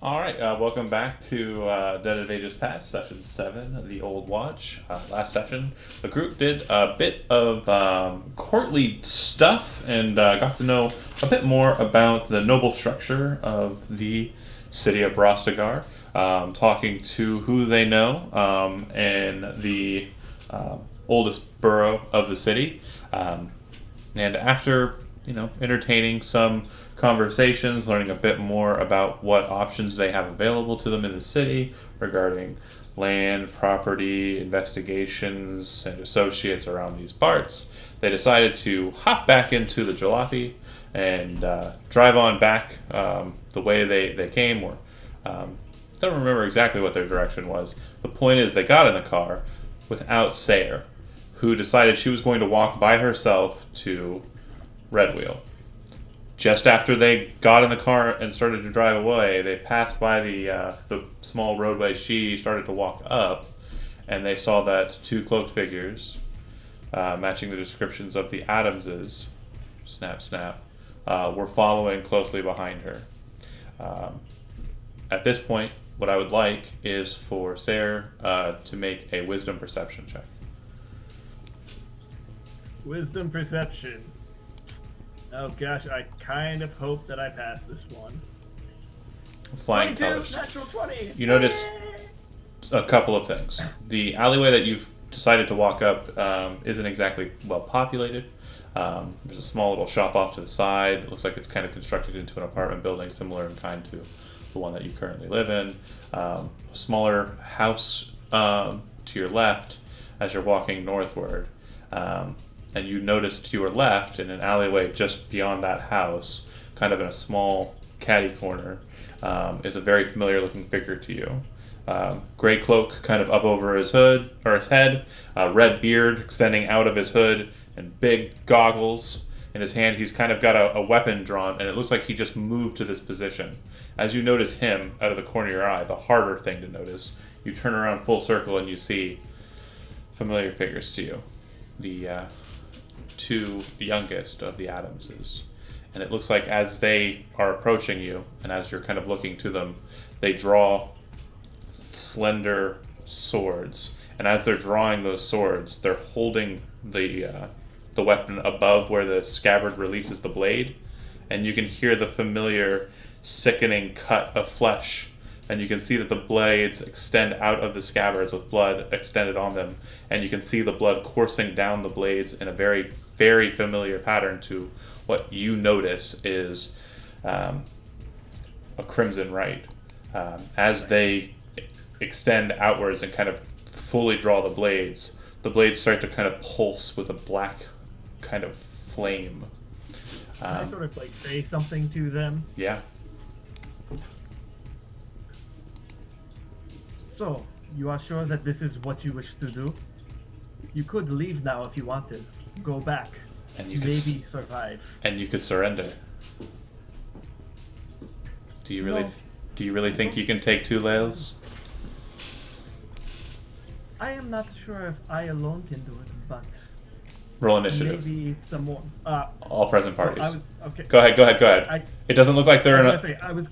All right, welcome back to Dead of Ages Past, Session 7, The Old Watch. Last session, the group did a bit of courtly stuff and got to know a bit more about the noble structure of the city of Rostagar, talking to who they know in the oldest borough of the city. And after, entertaining some conversations, learning a bit more about what options they have available to them in the city regarding land, property, investigations, and associates around these parts, they decided to hop back into the jalopy and drive on back the way they came. Or don't remember exactly what their direction was. The point is, they got in the car without Sayre, who decided she was going to walk by herself to Redwheel. Just after they got in the car and started to drive away, they passed by the small roadway she started to walk up, and they saw that two cloaked figures, matching the descriptions of the Adamses, snap, snap, were following closely behind her. At this point, what I would like is for Sayre to make a wisdom perception check. Wisdom perception. Oh gosh, I kind of hope that I pass this one. Flying 22, colors. natural 20. You notice a couple of things. The alleyway that you've decided to walk up isn't exactly well populated. There's a small little shop off to the side. It looks like it's kind of constructed into an apartment building similar in kind to the one that you currently live in. A smaller house to your left as you're walking northward. And you notice to your left, in an alleyway just beyond that house, kind of in a small catty corner, is a very familiar looking figure to you. Gray cloak kind of up over his hood, or his head, red beard extending out of his hood, and big goggles in his hand. He's kind of got a weapon drawn, and it looks like he just moved to this position. As you notice him out of the corner of your eye, the harder thing to notice, you turn around full circle and you see familiar figures to you. The two youngest of the Adamses. And it looks like as they are approaching you, and as you're kind of looking to them, they draw slender swords. And as they're drawing those swords, they're holding the weapon above where the scabbard releases the blade. And you can hear the familiar sickening cut of flesh. And you can see that the blades extend out of the scabbards with blood extended on them. And you can see the blood coursing down the blades in a very, very familiar pattern to what you notice is a crimson rite. As they extend outwards and kind of fully draw the blades start to kind of pulse with a black kind of flame. Can I sort of like say something to them? Yeah. So, you are sure that this is what you wish to do? You could leave now if you wanted. Go back. And you could maybe survive. And you could surrender. Do you really No. do you really think you can take two Laels? I am not sure if I alone can do it, but Roll initiative. maybe someone. All present parties. Okay. Go ahead. It doesn't look like they're in I a... was gonna say, I was.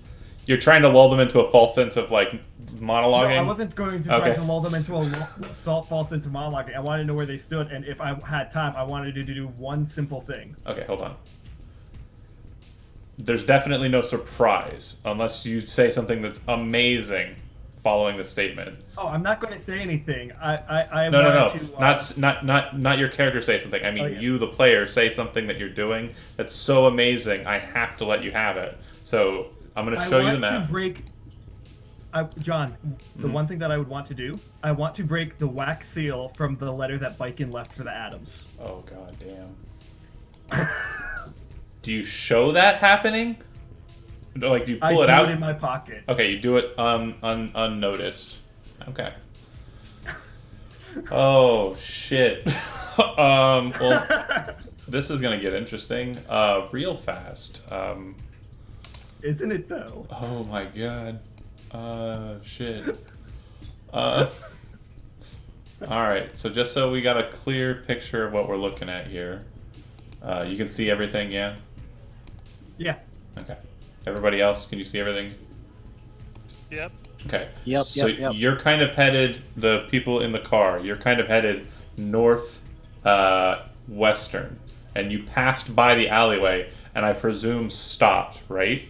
You're trying to lull them into a false sense of, like, monologuing? No, I wasn't going to try Okay. to lull them into a false into monologuing. I wanted to know where they stood, and if I had time, I wanted to do one simple thing. Okay, hold on. There's definitely no surprise, unless you say something that's amazing following the statement. Oh, I'm not going to say anything. I No. wanted to, Not your character say something. I mean, Oh, yeah. you, the player, say something that you're doing that's so amazing, I have to let you have it. So, I'm going to show you the map. John, the one thing that I would want to do, I want to break the wax seal from the letter that Biken left for the Adams. Oh, god damn. Do you show that happening? Like, do you pull it I out? do it in my pocket. Okay, you do it unnoticed. Okay. Oh, shit. Well, this is gonna get interesting real fast. Isn't it though? Oh my god. Shit. Alright, so just so we got a clear picture of what we're looking at here. You can see everything, yeah? Yeah. Okay. Everybody else, can you see everything? Yep. Okay. Yep, So yep, yep. you're kind of headed, the people in the car, you're kind of headed north western. And you passed by the alleyway and I presume stopped, right?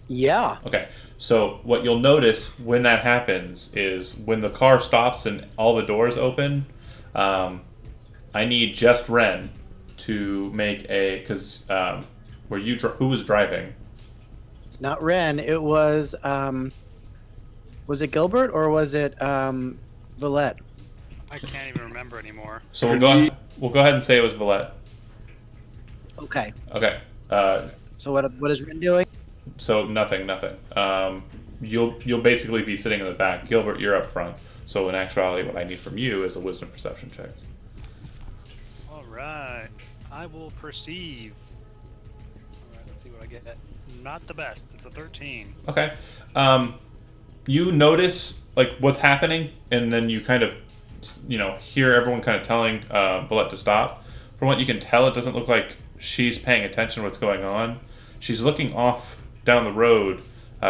Yeah. Okay. So what you'll notice when that happens is when the car stops and all the doors open, I need just Ren to make a, because who was driving? Not Ren. It was it Gilbert or was it Villette? I can't even remember anymore. So we'll go ahead and say it was Villette. Okay. Okay. So what is Ren doing? So nothing. You'll basically be sitting in the back. Gilbert, you're up front. So in actuality, what I need from you is a wisdom perception check. All right. I will perceive. All right. Let's see what I get. Not the best. It's a 13. Okay. You notice like what's happening, and then you kind of, hear everyone kind of telling Villette to stop. From what you can tell, it doesn't look like she's paying attention to what's going on. She's looking off down the road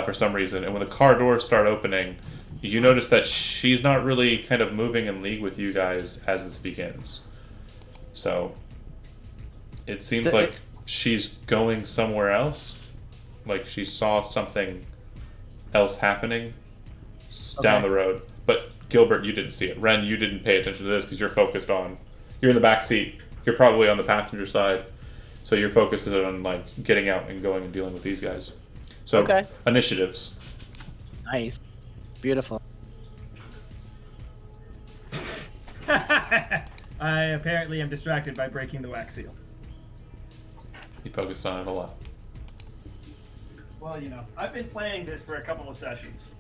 for some reason, and when the car doors start opening, you notice that she's not really kind of moving in league with you guys as this begins. So it seems like she's going somewhere else. Like she saw something else happening down the road. But Gilbert, you didn't see it. Ren, you didn't pay attention to this because you're in the back seat. You're probably on the passenger side. So you're focused on like getting out and going and dealing with these guys. So Okay. Initiatives. Nice. Beautiful. I apparently am distracted by breaking the wax seal. You focused on it a lot. Well, I've been playing this for a couple of sessions.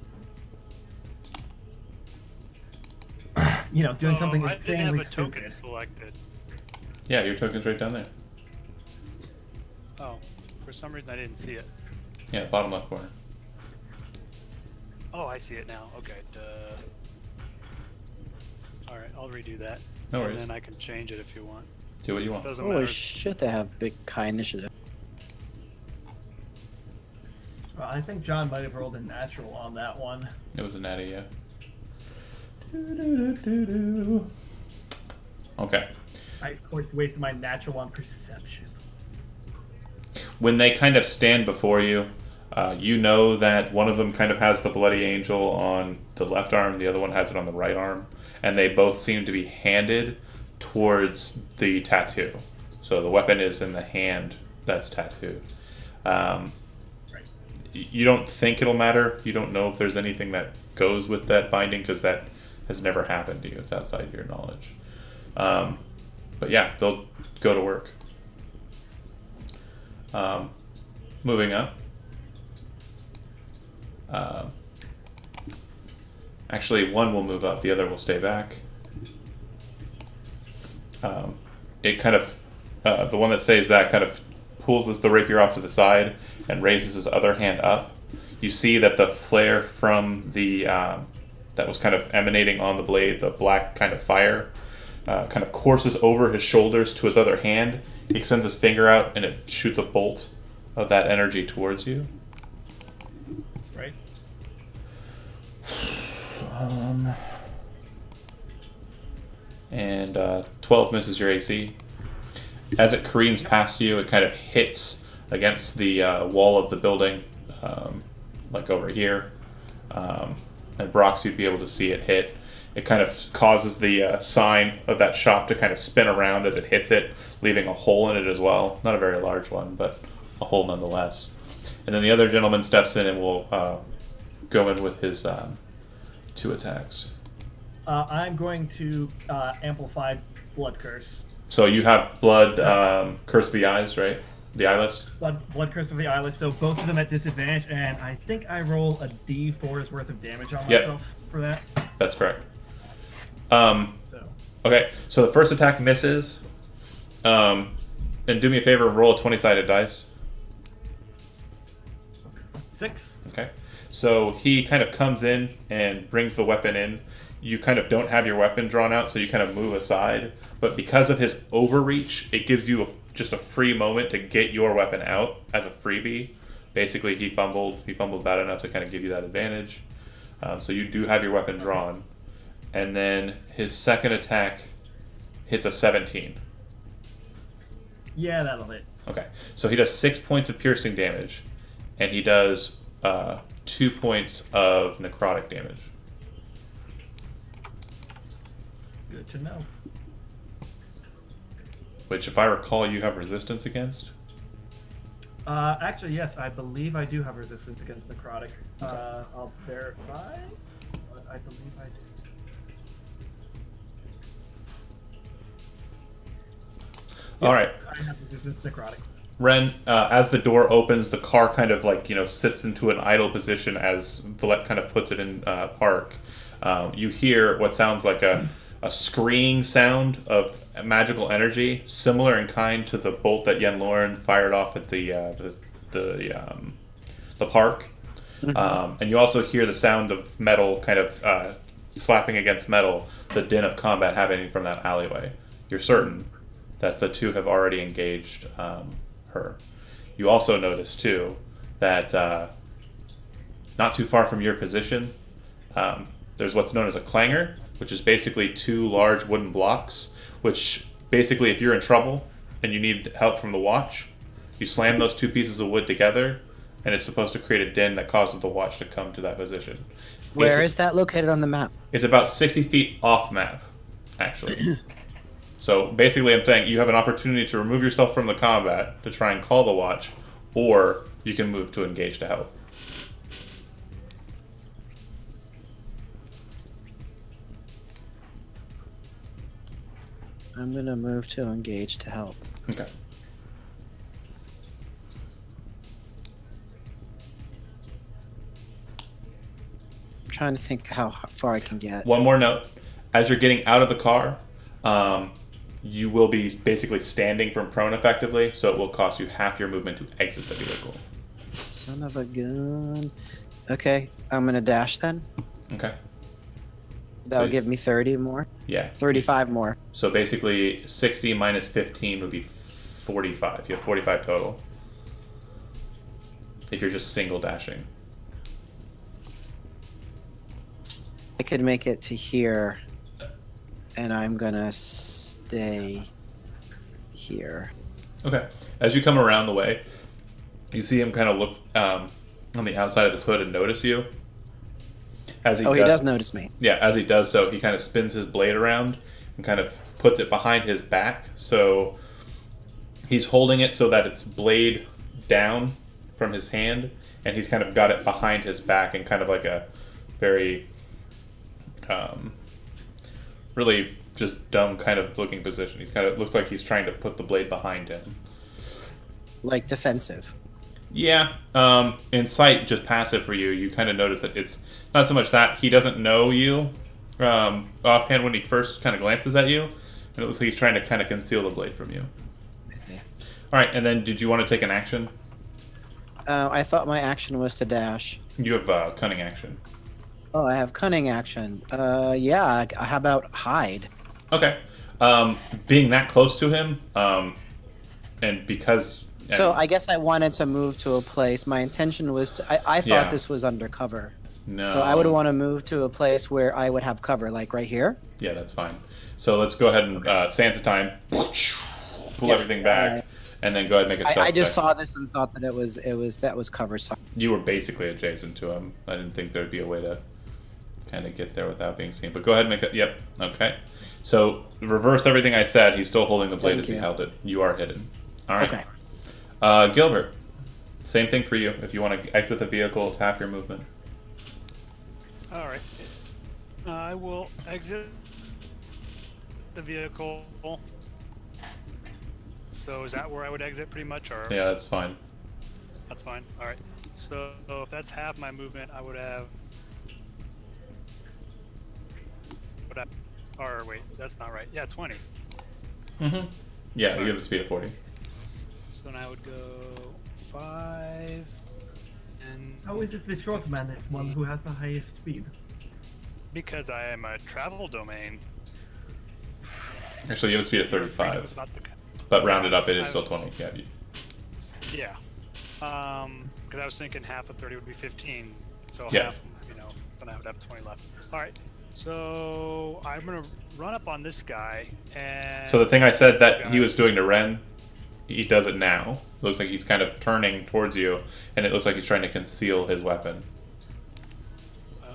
Doing something I didn't have insanely a token stupid. selected. Yeah, your token's right down there. Oh, for some reason I didn't see it. Yeah, bottom left corner. Oh, I see it now. Okay. Duh. All right, I'll redo that. No worries. And then I can change it if you want. Do what you want. Doesn't Holy matter. shit! They have big high initiative. Well, I think John might have rolled a natural on that one. It was a natty, yeah. Doo-doo-doo-doo-doo. Okay. I, of course, wasted my natural on perception. When they kind of stand before you, you know that one of them kind of has the bloody angel on the left arm, the other one has it on the right arm, and they both seem to be handed towards the tattoo. So the weapon is in the hand that's tattooed. You don't think it'll matter. You don't know if there's anything that goes with that binding because that has never happened to you. It's outside your knowledge. But yeah, they'll go to work. Moving up. Actually, one will move up, the other will stay back. It kind of, the one that stays back kind of pulls the rapier off to the side and raises his other hand up. You see that the flare from the, that was kind of emanating on the blade, the black kind of fire, kind of courses over his shoulders to his other hand. He extends his finger out and it shoots a bolt of that energy towards you. Right? And 12 misses your AC. As it careens past you, it kind of hits against the wall of the building, like over here. And Brox, you'd be able to see it hit. It kind of causes the sign of that shop to kind of spin around as it hits it, leaving a hole in it as well. Not a very large one, but a hole nonetheless. And then the other gentleman steps in and will go in with his 2 attacks. I'm going to amplify Blood Curse. So you have blood, curse of the eyes, right? The eyeless? Blood Curse of the Eyeless, so both of them at disadvantage, and I think I roll a D4's worth of damage on Yep. myself for that. That's correct. So. Okay, so the first attack misses. And do me a favor, roll a 20-sided dice. 6. Okay. So he kind of comes in and brings the weapon in. you kind of don't have your weapon drawn out, so you kind of move aside. But because of his overreach, it gives you just a free moment to get your weapon out as a freebie. Basically, he fumbled bad enough to kind of give you that advantage. So you do have your weapon drawn. And then his second attack hits a 17. Yeah, that'll hit. Okay, so he does 6 points of piercing damage, and he does 2 points of necrotic damage. Good to know. Which, if I recall, you have resistance against. Actually, yes, I believe I do have resistance against necrotic. I'll verify, but I believe I do. All right. I have resistance necrotic. Ren, as the door opens, the car kind of like, sits into an idle position as Villette kind of puts it in park. You hear what sounds like a screeing sound of magical energy, similar in kind to the bolt that Yen Lauren fired off at the park. And you also hear the sound of metal kind of slapping against metal, the din of combat happening from that alleyway. You're certain that the two have already engaged her. You also notice, too, that not too far from your position, there's what's known as a clanger, which is basically 2 large wooden blocks, which basically, if you're in trouble and you need help from the watch, you slam those 2 pieces of wood together, and it's supposed to create a din that causes the watch to come to that position. Where is that located on the map? It's about 60 feet off map, actually. So basically, I'm saying you have an opportunity to remove yourself from the combat to try and call the watch, or you can move to engage to help. I'm gonna move to engage to help. Okay. I'm trying to think how far I can get. One more note. As you're getting out of the car, you will be basically standing from prone effectively, so it will cost you half your movement to exit the vehicle. Son of a gun. Okay, I'm gonna dash then. Okay. That'll So- give me 30 more. Yeah. 35 more. So basically, 60 minus 15 would be 45. You have 45 total. If you're just single dashing. I could make it to here, and I'm gonna stay here. Okay. As you come around the way, you see him kind of look on the outside of his hood and notice you. As he He does notice me. Yeah, as he does so, he kind of spins his blade around and kind of puts it behind his back. So he's holding it so that it's blade down from his hand, and he's kind of got it behind his back in kind of like a very, really just dumb kind of looking position. He's kind of looks like he's trying to put the blade behind him. Like defensive. Yeah, in sight, just passive for you. You kind of notice that it's not so much that he doesn't know you offhand when he first kind of glances at you, and it looks like he's trying to kind of conceal the blade from you. I see. All right, and then did you want to take an action? I thought my action was to dash. You have cunning action. Oh, I have cunning action. Yeah. How about hide? Okay. Being that close to him, and because. So I guess I wanted to move to a place. My intention was to. I thought Yeah. this was undercover. No. So I would want to move to a place where I would have cover, like right here. Yeah, that's fine. So let's go ahead and Sansa time. Pull Yeah. everything back, and then go ahead and make a stealth I just check. saw this and thought that it was cover. So You were basically adjacent to him. I didn't think there'd be a way to kind of get there without being seen. But go ahead and make it. Yep. Okay. So reverse everything I said. He's still holding the blade Thank as he you. held it. You are hidden. All right. okay. Gilbert, same thing for you. If you want to exit the vehicle, it's half your movement. All right. I will exit the vehicle. So is that where I would exit pretty much, or Yeah, that's fine. that's fine? All right. So if that's half my movement, I would have. Or wait, that's not right. Yeah, 20. Mm-hmm. Yeah, you have a speed of 40. So then I would go 5 and. How is it the short man is one who has the highest speed? because I am a travel domain. Actually, you have a speed of Freedom 35, is not the- but rounded up, it is I still was- 20. Yeah. Yeah. Because I was thinking half of 30 would be 15, so Yeah. half, then I would have 20 left. All right. So I'm gonna run up on this guy and. So the thing I said this that guy- he was doing to Ren, he does it now. Looks like he's kind of turning towards you, and it looks like he's trying to conceal his weapon. Oh,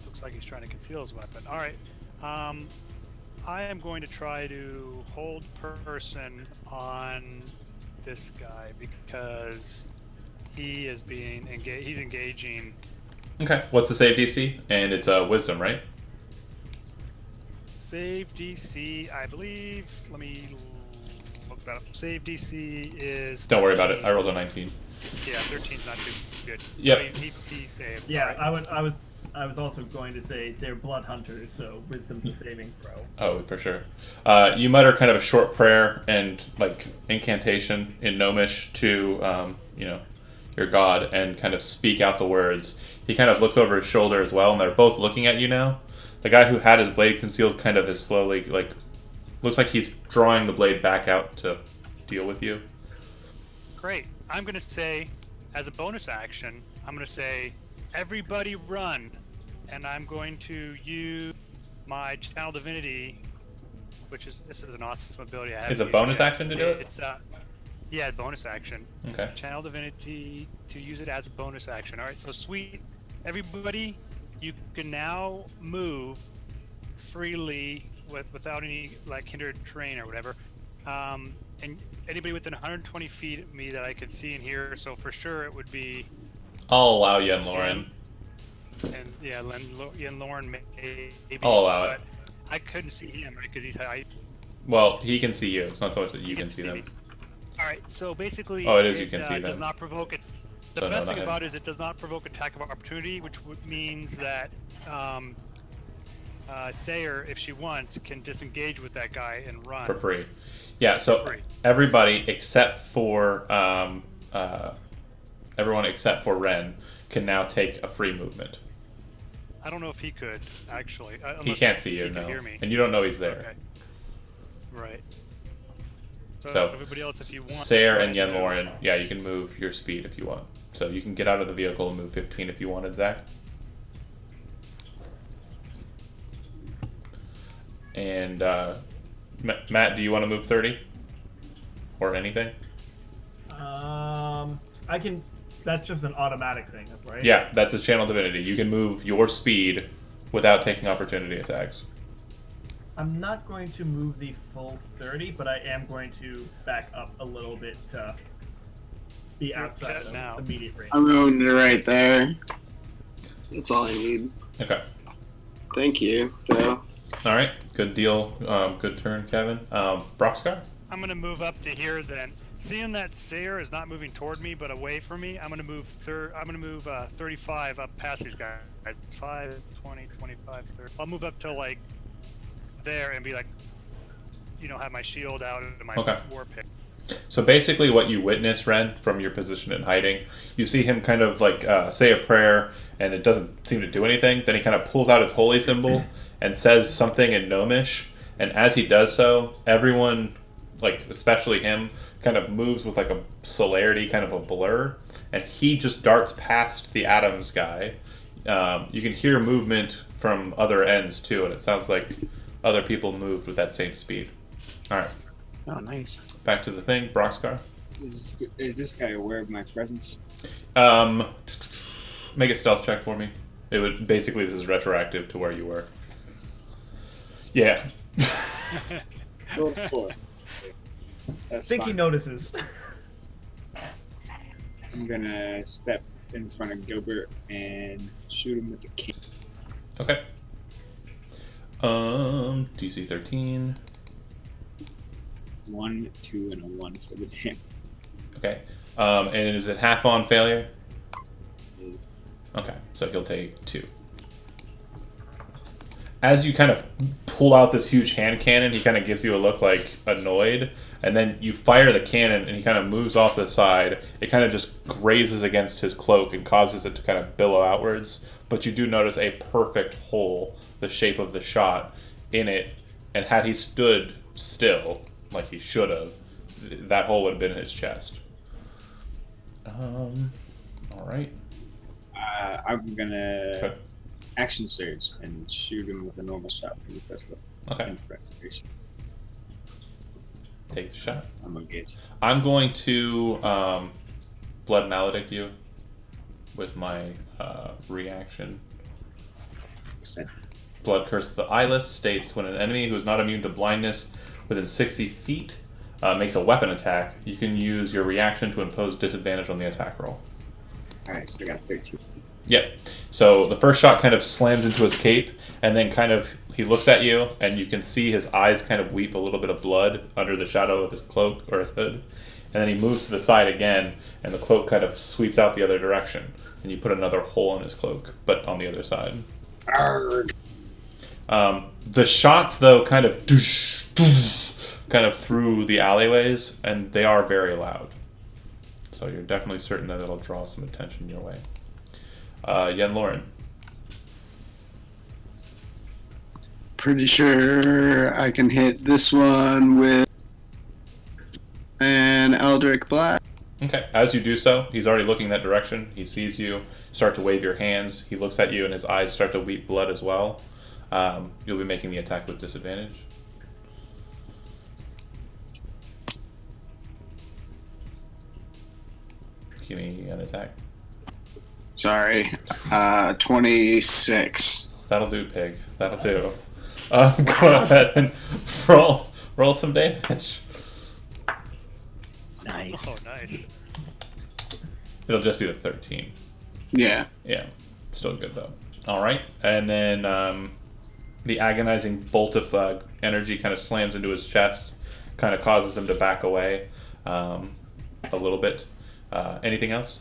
looks like he's trying to conceal his weapon. All right. I am going to try to hold person on this guy because he is being engaged. He's engaging. Okay. What's the save DC? And it's wisdom, right? Save DC, I believe. Let me look that up. Save DC is. Don't worry about it. 13. I rolled a 19. Yeah, 13's not too good. So Yep. he saved. Yeah, Alright. I was also going to say they're blood hunters, so wisdom's a saving throw. Oh, for sure. You mutter kind of a short prayer and like incantation in Gnomish to your god, and kind of speak out the words. He kind of looks over his shoulder as well, and they're both looking at you now. The guy who had his blade concealed kind of is slowly looks like he's drawing the blade back out to deal with you. Great. I'm going to say, as a bonus action, I'm going to say, everybody run. And I'm going to use my Channel Divinity, this is an awesome ability I have. It's a bonus action to do it? It's yeah, bonus action. Okay. Channel Divinity to use it as a bonus action. All right, so sweet. Everybody, you can now move freely without any hindered terrain or whatever. And anybody within 120 feet of me that I can see and hear. So for sure it would be. I'll allow Yen Lauren. And yeah, Yen Lauren maybe. I'll allow it. but I couldn't see him right because he's high. Well, he can see you. It's not so much that you can see them. All right, so basically, Oh, it is, you can see does them. not provoke it. The So no, best not thing him. about it is it does not provoke attack of opportunity, which means that Sayer, if she wants, can disengage with that guy and run. For free. Yeah, so For free. everybody except for everyone except for Ren can now take a free movement. I don't know if he could actually. He Unless can't see you, he could no. hear me. And you don't know he's there. Okay. Right. So, So, everybody else, if you want. Sayer go and ahead Yen Lauren, yeah, you can move your speed if you want. So you can get out of the vehicle and move 15 if you wanted, Zach. And Matt, do you want to move 30? Or anything? I can. That's just an automatic thing, right? Yeah, that's his channel divinity. You can move your speed without taking opportunity attacks. I'm not going to move the full 30, but I am going to back up a little bit to be outside cut of now. immediate range. I'm moving it right there. That's all I need. Okay. Thank you, Joe. All right. Good deal. Good turn, Kevin. Broxcar? I'm gonna move up to here then. Seeing that Sayer is not moving toward me but away from me, I'm gonna move 35 up past these guys. 5, 20, 25, 30. I'll move up to there and be have my shield out and my Okay. war pick. So basically, what you witness, Ren, from your position in hiding, you see him kind of say a prayer, and it doesn't seem to do anything. Then he kind of pulls out his holy symbol and says something in Gnomish. And as he does so, everyone, especially him, kind of moves with a celerity, kind of a blur, and he just darts past the Adams guy. You can hear movement from other ends too, and it sounds like other people moved with that same speed. All right. Oh, nice. Back to the thing, Broxcar. Is this guy aware of my presence? Make a stealth check for me. It would basically, this is retroactive to where you were. Yeah. Roll 4. I That's think he fine. notices. I'm gonna step in front of Gilbert and shoot him with a cane. Okay. DC 13. 1, 2, and a 1 for the damage. Okay. And is it half on failure? Is Okay, so he'll take 2. As you kind of pull out this huge hand cannon. He kind of gives you a look like annoyed, and then you fire the cannon, and he kind of moves off to the side. It kind of just grazes against his cloak and causes it to kind of billow outwards. But you do notice a perfect hole, the shape of the shot, in it. And had he stood still, like he should have, that hole would have been in his chest. All right. I'm gonna Okay. action surge and shoot him with a normal shot from the pistol. Okay. In front. Take the shot. I'm engaged. I'm going to blood maledict you with my reaction. Percent. Blood Curse of the Eyeless states when an enemy who is not immune to blindness within 60 feet makes a weapon attack, you can use your reaction to impose disadvantage on the attack roll. Alright, so I got 13. Yep. So the first shot kind of slams into his cape, and then kind of he looks at you, and you can see his eyes kind of weep a little bit of blood under the shadow of his cloak or his hood. And then he moves to the side again, and the cloak kind of sweeps out the other direction, and you put another hole in his cloak, but on the other side. Arrgh. The shots, though, kind of through the alleyways, and they are very loud. So you're definitely certain that it'll draw some attention your way. Yen Lauren. Pretty sure I can hit this one with an Eldritch Blast. Okay, as you do so, he's already looking that direction. He sees you start to wave your hands. He looks at you, and his eyes start to weep blood as well. You'll be making the attack with disadvantage. Give me an attack. Sorry, 26. That'll do, pig. That'll do. Go ahead and roll some damage. Nice. Oh, nice. It'll just be the 13. Yeah. Yeah, still good though. All right, and then the agonizing bolt of energy kind of slams into his chest, kind of causes him to back away a little bit. Anything else?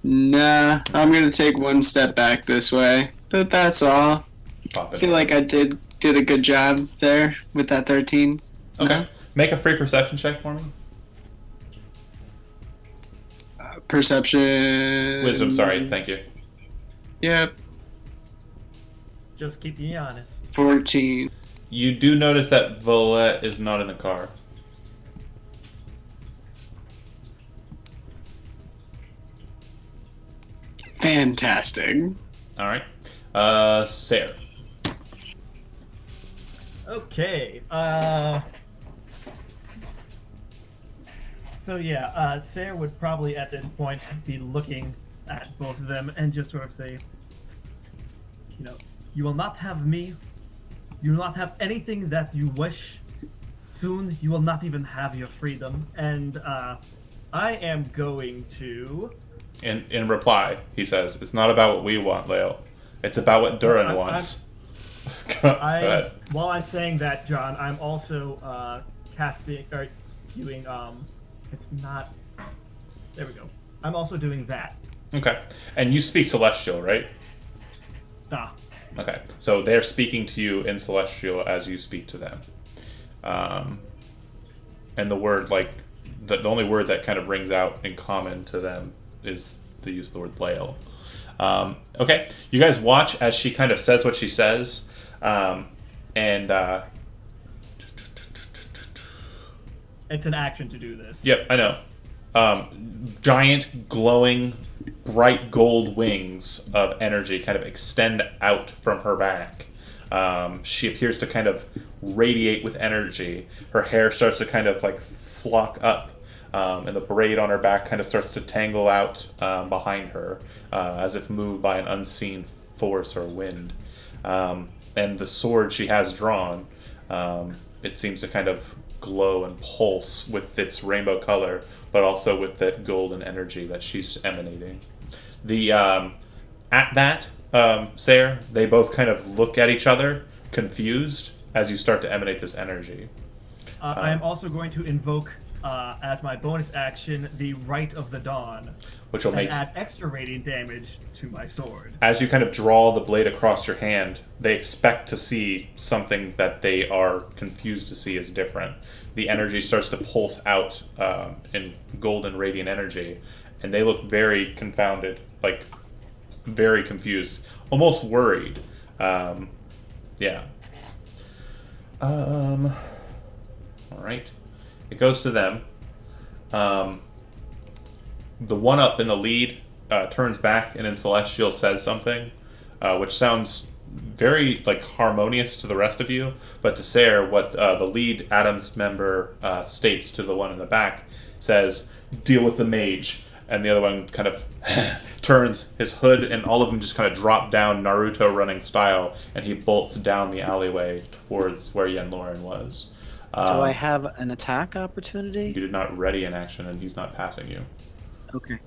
Nah, I'm gonna take one step back this way, but that's all. Pop I it. feel like I did a good job there with that 13. Okay. Make a free perception check for me. Perception. Wisdom, sorry. Thank you. Yep, Just keep me honest. 14. You do notice that Volette is not in the car. Fantastic. All right. Sarah. Okay. So yeah, Sarah would probably at this point be looking at both of them and just sort of say, you know, you will not have me. You will not have anything that you wish. Soon you will not even have your freedom. And I am going to. In reply, he says, "It's not about what we want, Leo. It's about what Durin I'm- wants." Go ahead. While I'm saying that, John, I'm also casting or doing it's not. There we go. I'm also doing that. Okay. And you speak Celestial, right? Ah, Okay. So they're speaking to you in Celestial as you speak to them. And the word, like, the only word that kind of rings out in common to them is the use of the word Lael. Okay. You guys watch as she kind of says what she says. And it's an action to do this. yep, I know. Giant, glowing, bright gold wings of energy kind of extend out from her back. She appears to kind of radiate with energy. Her hair starts to kind of like flock up, and the braid on her back kind of starts to tangle out behind her, as if moved by an unseen force or wind. And the sword she has drawn, it seems to kind of glow and pulse with its rainbow color, but also with that golden energy that she's emanating. The at that, Sarah, they both kind of look at each other, confused, as you start to emanate this energy. I am also going to invoke as my bonus action, the Rite of the Dawn, which will and make, add extra radiant damage to my sword. as you kind of draw the blade across your hand, they expect to see something that they are confused to see as different. The energy starts to pulse out in golden radiant energy, and they look very confounded, like very confused, almost worried. Yeah. All right. It goes to them. The one up in the lead turns back, and then Celestial says something, which sounds very like harmonious to the rest of you, but to Sarah, what the lead Adams member states to the one in the back says, "Deal with the mage," and the other one kind of turns his hood, and all of them just kind of drop down Naruto running style, and he bolts down the alleyway towards where Yenloren was. Do I have an attack opportunity? You did not ready an action, and he's not passing you. Okay.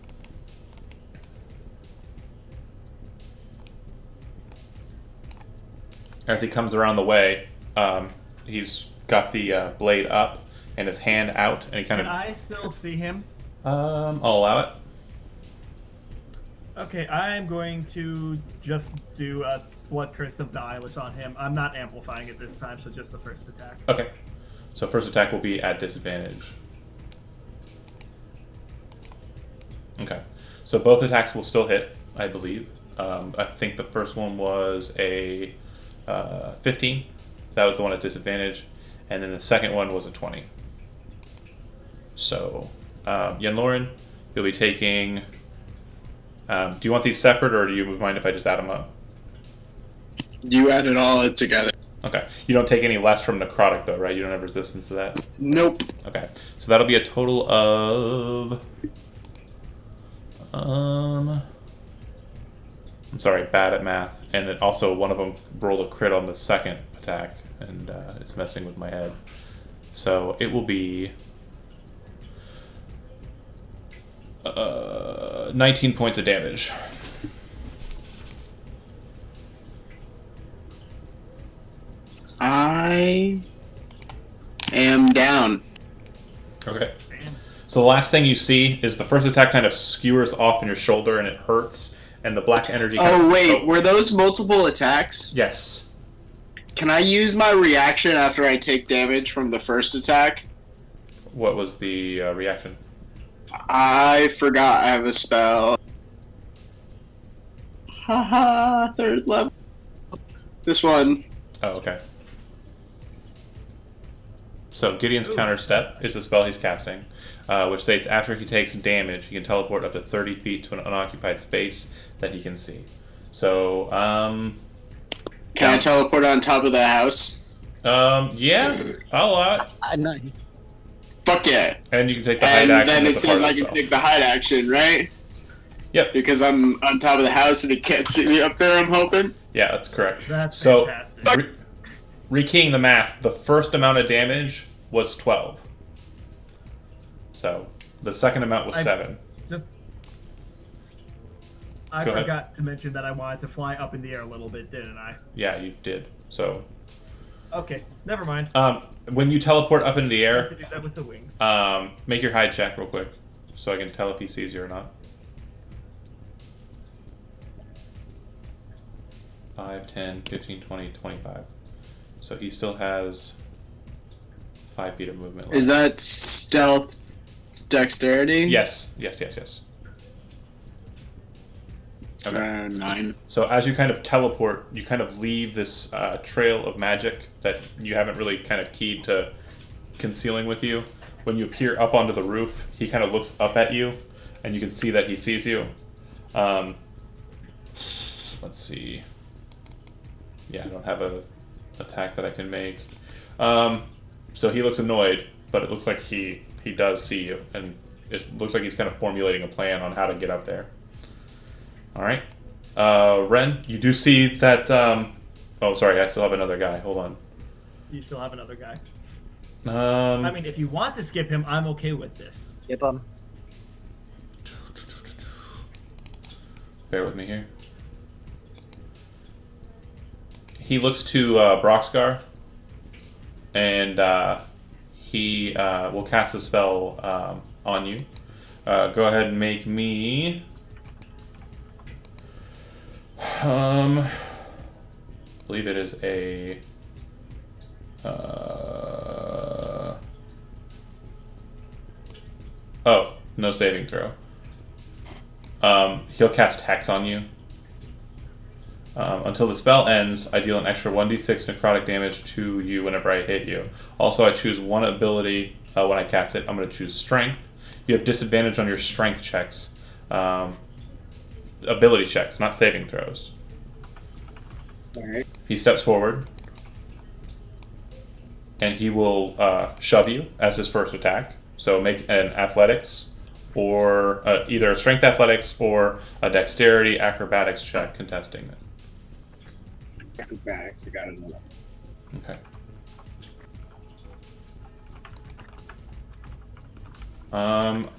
As he comes around the way, he's got the blade up and his hand out, and he kind Can of. I still see him? I'll allow it. Okay, I'm going to just do a Blood Curse of the Eyeless on him. I'm not amplifying it this time, so just the first attack. Okay. So first attack will be at disadvantage. Okay. So both attacks will still hit, I believe. I think the first one was a 15. That was the one at disadvantage. And then the second one was a 20. So, Yenloren, you'll be taking... do you want these separate, or do you mind if I just add them up? You add it all together. Okay. You don't take any less from necrotic, though, right? You don't have resistance to that? Nope. Okay. So that'll be a total of... I'm sorry, bad at math. And it also, one of them rolled a crit on the second attack, and it's messing with my head. So it will be... 19 points of damage. I am down. Okay. So the last thing you see is the first attack kind of skewers off in your shoulder, and it hurts, and the black energy... Oh, wait. Were those multiple attacks? Yes. Can I use my reaction after I take damage from the first attack? What was the reaction? I forgot I have a spell. Haha, third level. This one. Oh, okay. So Gideon's Counter Step is the spell he's casting, which states after he takes damage, he can teleport up to 30 feet to an unoccupied space that he can see. So, Can I teleport on top of the house? yeah, I'll allow it. I'm not. Fuck yeah. And you can take the hide And action then as it a part says of I the can spell. take the hide action, right? Yep. Because I'm on top of the house and it can't see me up there, I'm hoping. Yeah, that's correct. That's So, fantastic. rekeying the math, the first amount of damage was 12. So, the second amount was 7. I Go ahead. forgot to mention that I wanted to fly up in the air a little bit, didn't I? Yeah, you did. So, Okay, never mind. when you teleport up into the I have air, to do that with the wings. make your hide check real quick, so I can tell if he sees you or not. 5, 10, 15, 20, 25. So he still has 5 feet of movement left. Is that stealth dexterity? Yes. Okay. 9. So as you kind of teleport, you kind of leave this trail of magic that you haven't really kind of keyed to concealing with you. When you appear up onto the roof, he kind of looks up at you, and you can see that he sees you. Let's see. Yeah, I don't have a attack that I can make. So he looks annoyed, but it looks like he does see you, and it looks like he's kind of formulating a plan on how to get up there. All right, Ren, you do see that. Oh, sorry, I still have another guy. Hold on. You still have another guy. I I mean, if you want to skip him, I'm okay with this. Yep. Bear with me here. He looks to Broxgar, and he will cast a spell on you. Go ahead and make me. I believe it is a. Oh, no saving throw. He'll cast Hex on you. Until the spell ends, I deal an extra 1d6 necrotic damage to you whenever I hit you. Also, I choose one ability when I cast it. I'm going to choose Strength. You have disadvantage on your Strength checks. Ability checks, not saving throws. Alright. He steps forward. And he will shove you as his first attack. So make an athletics or either a strength athletics or a dexterity acrobatics check contesting it. Acrobatics, I got it. Okay.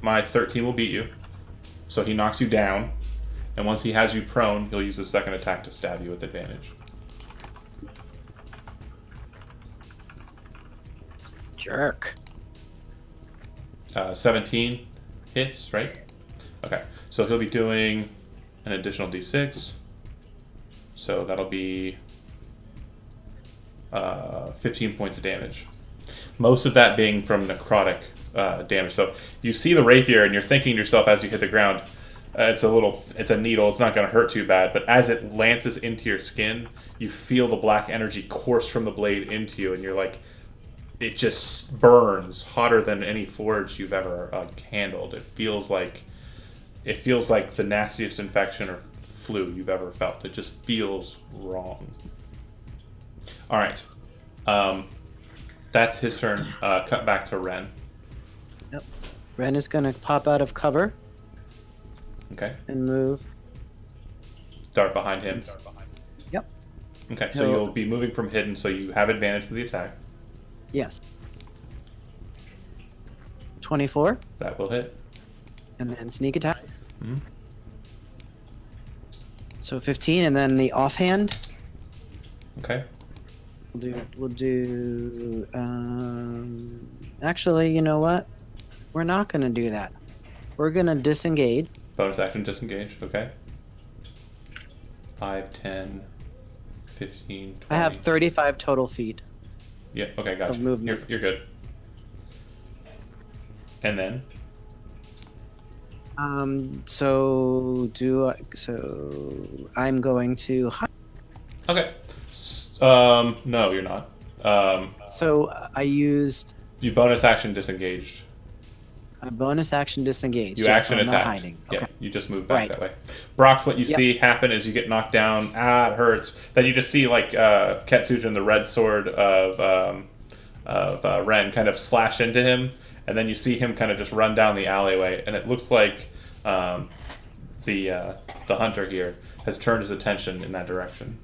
My 13 will beat you. So he knocks you down. And once he has you prone, he'll use his second attack to stab you with advantage. Jerk. 17 hits, right? Okay, so he'll be doing an additional d6. So that'll be 15 points of damage. Most of that being from necrotic damage. So you see the rapier and you're thinking to yourself as you hit the ground, it's a needle, it's not going to hurt too bad. But as it lances into your skin, you feel the black energy course from the blade into you and you're like, it just burns hotter than any forge you've ever handled. It feels like the nastiest infection or flu you've ever felt. It just feels wrong. All right, that's his turn. Cut back to Ren. Yep. Ren is going to pop out of cover Okay, and move. dart behind him. Yep. Okay, so He'll- you'll be moving from hidden, so you have advantage for the attack. Yes. 24, That will hit. and then sneak attack. Mhm. So 15, and then the offhand. Okay. We'll do. Actually, you know what? We're not going to do that. We're going to disengage. Bonus action disengage. Okay. 5, 10, 15, 20. I have 35 total feet. Yeah, okay, gotcha. of movement. You're good. And then? So I'm going to. Okay. No, you're not. So I used You bonus action disengaged. a bonus action disengage. You Yes, action I'm not attacked. hiding. Yeah, Okay. you just move back Right. that way. Brox, what you Yep. see happen is you get knocked down. Ah, it hurts. Then you just see like Ketsujin, the red sword of Ren, kind of slash into him, and then you see him kind of just run down the alleyway, and it looks like the hunter here has turned his attention in that direction.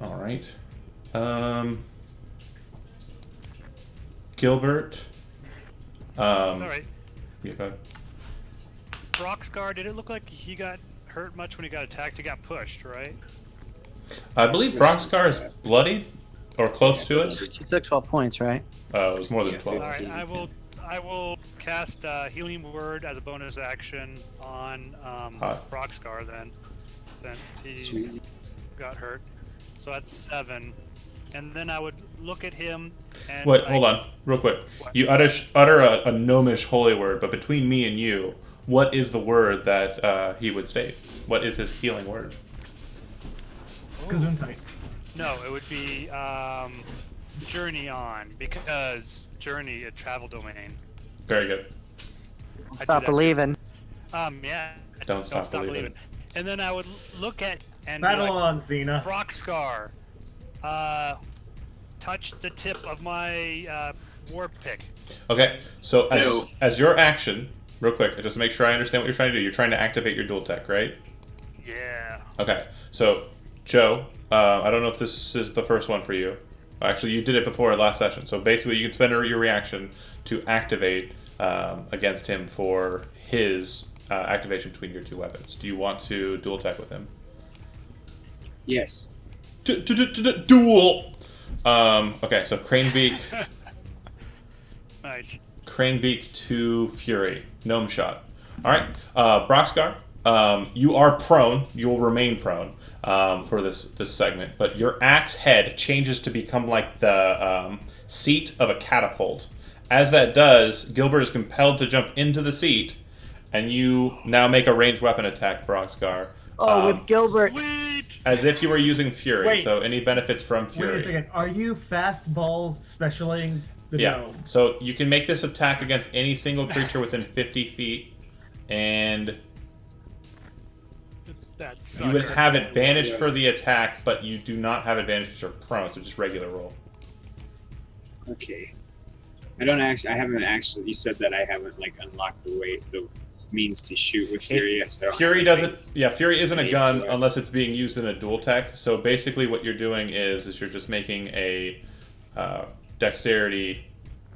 All right. Gilbert. All right. Yeah, go ahead. Broxgar, did it look like he got hurt much when he got attacked? He got pushed, right? I believe Broxgar is bloodied or close to it. You took 12 points, right? It was more than Yeah, 12. All right, see. I will cast Healing Word as a bonus action on Broxgar then, since he's Sweet. got hurt. So that's 7. And then I would look at him and... Wait, hold on, real quick. What? You utter a gnomish holy word, but between me and you, what is the word that he would state? What is his healing word? Gesundheit. No, it would be Journey On, because Journey, a travel domain. Very good. I Stop do that. believing. Yeah. Don't stop believing. And then I would look at and be Battle like, on, Xena. Broxgar, touch the tip of my war pick. Okay, so No. as your action, real quick, just to make sure I understand what you're trying to do, you're trying to activate your dual tech, right? Yeah. Okay, so Joe, I don't know if this is the first one for you. Actually, you did it before last session. So basically, you can spend your reaction to activate against him for his activation between your two weapons. Do you want to dual tech with him? Yes. Duel. Okay, so Cranebeak Nice. Cranebeak to Fury. Gnome shot. All right, Broxgar, you are prone. You will remain prone for this segment, but your axe head changes to become like the seat of a catapult. As that does, Gilbert is compelled to jump into the seat, and you now make a ranged weapon attack, Broxgar. Oh, with Gilbert. Sweet. As if you were using Fury. Wait. So any benefits from Wait Fury? a second. Are you fastball specialing the Yeah. gnome? So you can make this attack against any single creature within 50 feet, and That's you would have advantage for the attack, but you do not have advantage because you're prone, so just regular roll. Okay. I haven't actually. You said that I haven't like unlocked the means to shoot with Fury. If so I don't Fury have doesn't. Yeah, Fury isn't a Maybe, gun yeah. unless it's being used in a dual tech. So basically, what you're doing is you're just making a dexterity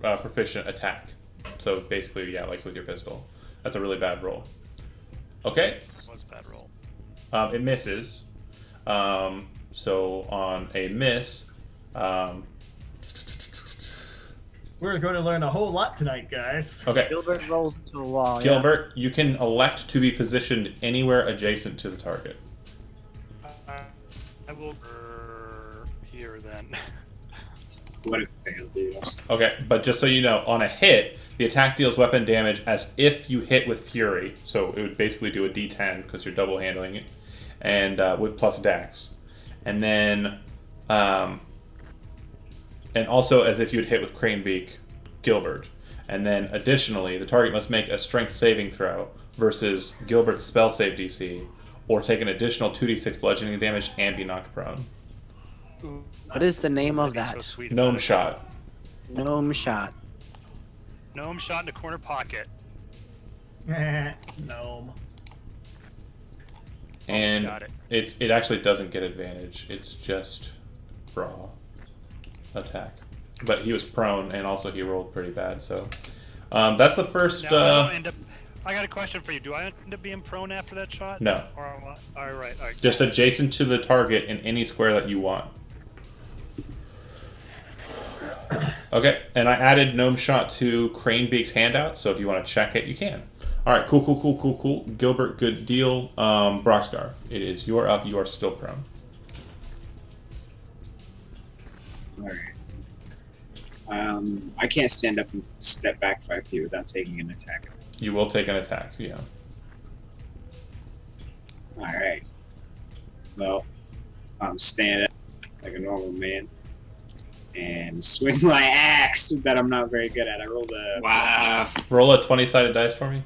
proficient attack. So basically, yeah, like with your pistol. That's a really bad roll. Okay, was a bad roll. it misses. So on a miss, We're going to learn a whole lot tonight, guys. okay. Gilbert rolls into a wall. yeah. Gilbert, you can elect to be positioned anywhere adjacent to the target. I will here then. What it fails, dude. I'm sorry. Okay, but just so you know, on a hit, the attack deals weapon damage as if you hit with Fury. So it would basically do a D10 because you're double handling it, and with plus Dex, and then, and also as if you would hit with Cranebeak, Gilbert, and then additionally, the target must make a Strength saving throw versus Gilbert's spell save DC, or take an additional 2d6 bludgeoning damage and be knocked prone. Ooh, What is the name of that'd be that? So sweet if Gnome I- shot. Gnome shot. Gnome shot in the corner pocket. Gnome. And got it. it actually doesn't get advantage. It's just raw attack. But he was prone, and also he rolled pretty bad. So that's the first. Now, I don't end up. I got a question for you. Do I end up being prone after that shot? No. Or am I- all right. All right. Just adjacent to the target in any square that you want. Okay, and I added Gnome Shot to Cranebeak's handout, so if you want to check it, you can. All right, cool. Gilbert, good deal. Broxgar, it is your up. You are still prone. Alright. I can't stand up and step back 5 feet without taking an attack. You will take an attack, yeah. Alright. Well, I'm stand up like a normal man and swing my axe that I'm not very good at. I rolled a Wow. Roll a 20-sided dice for me.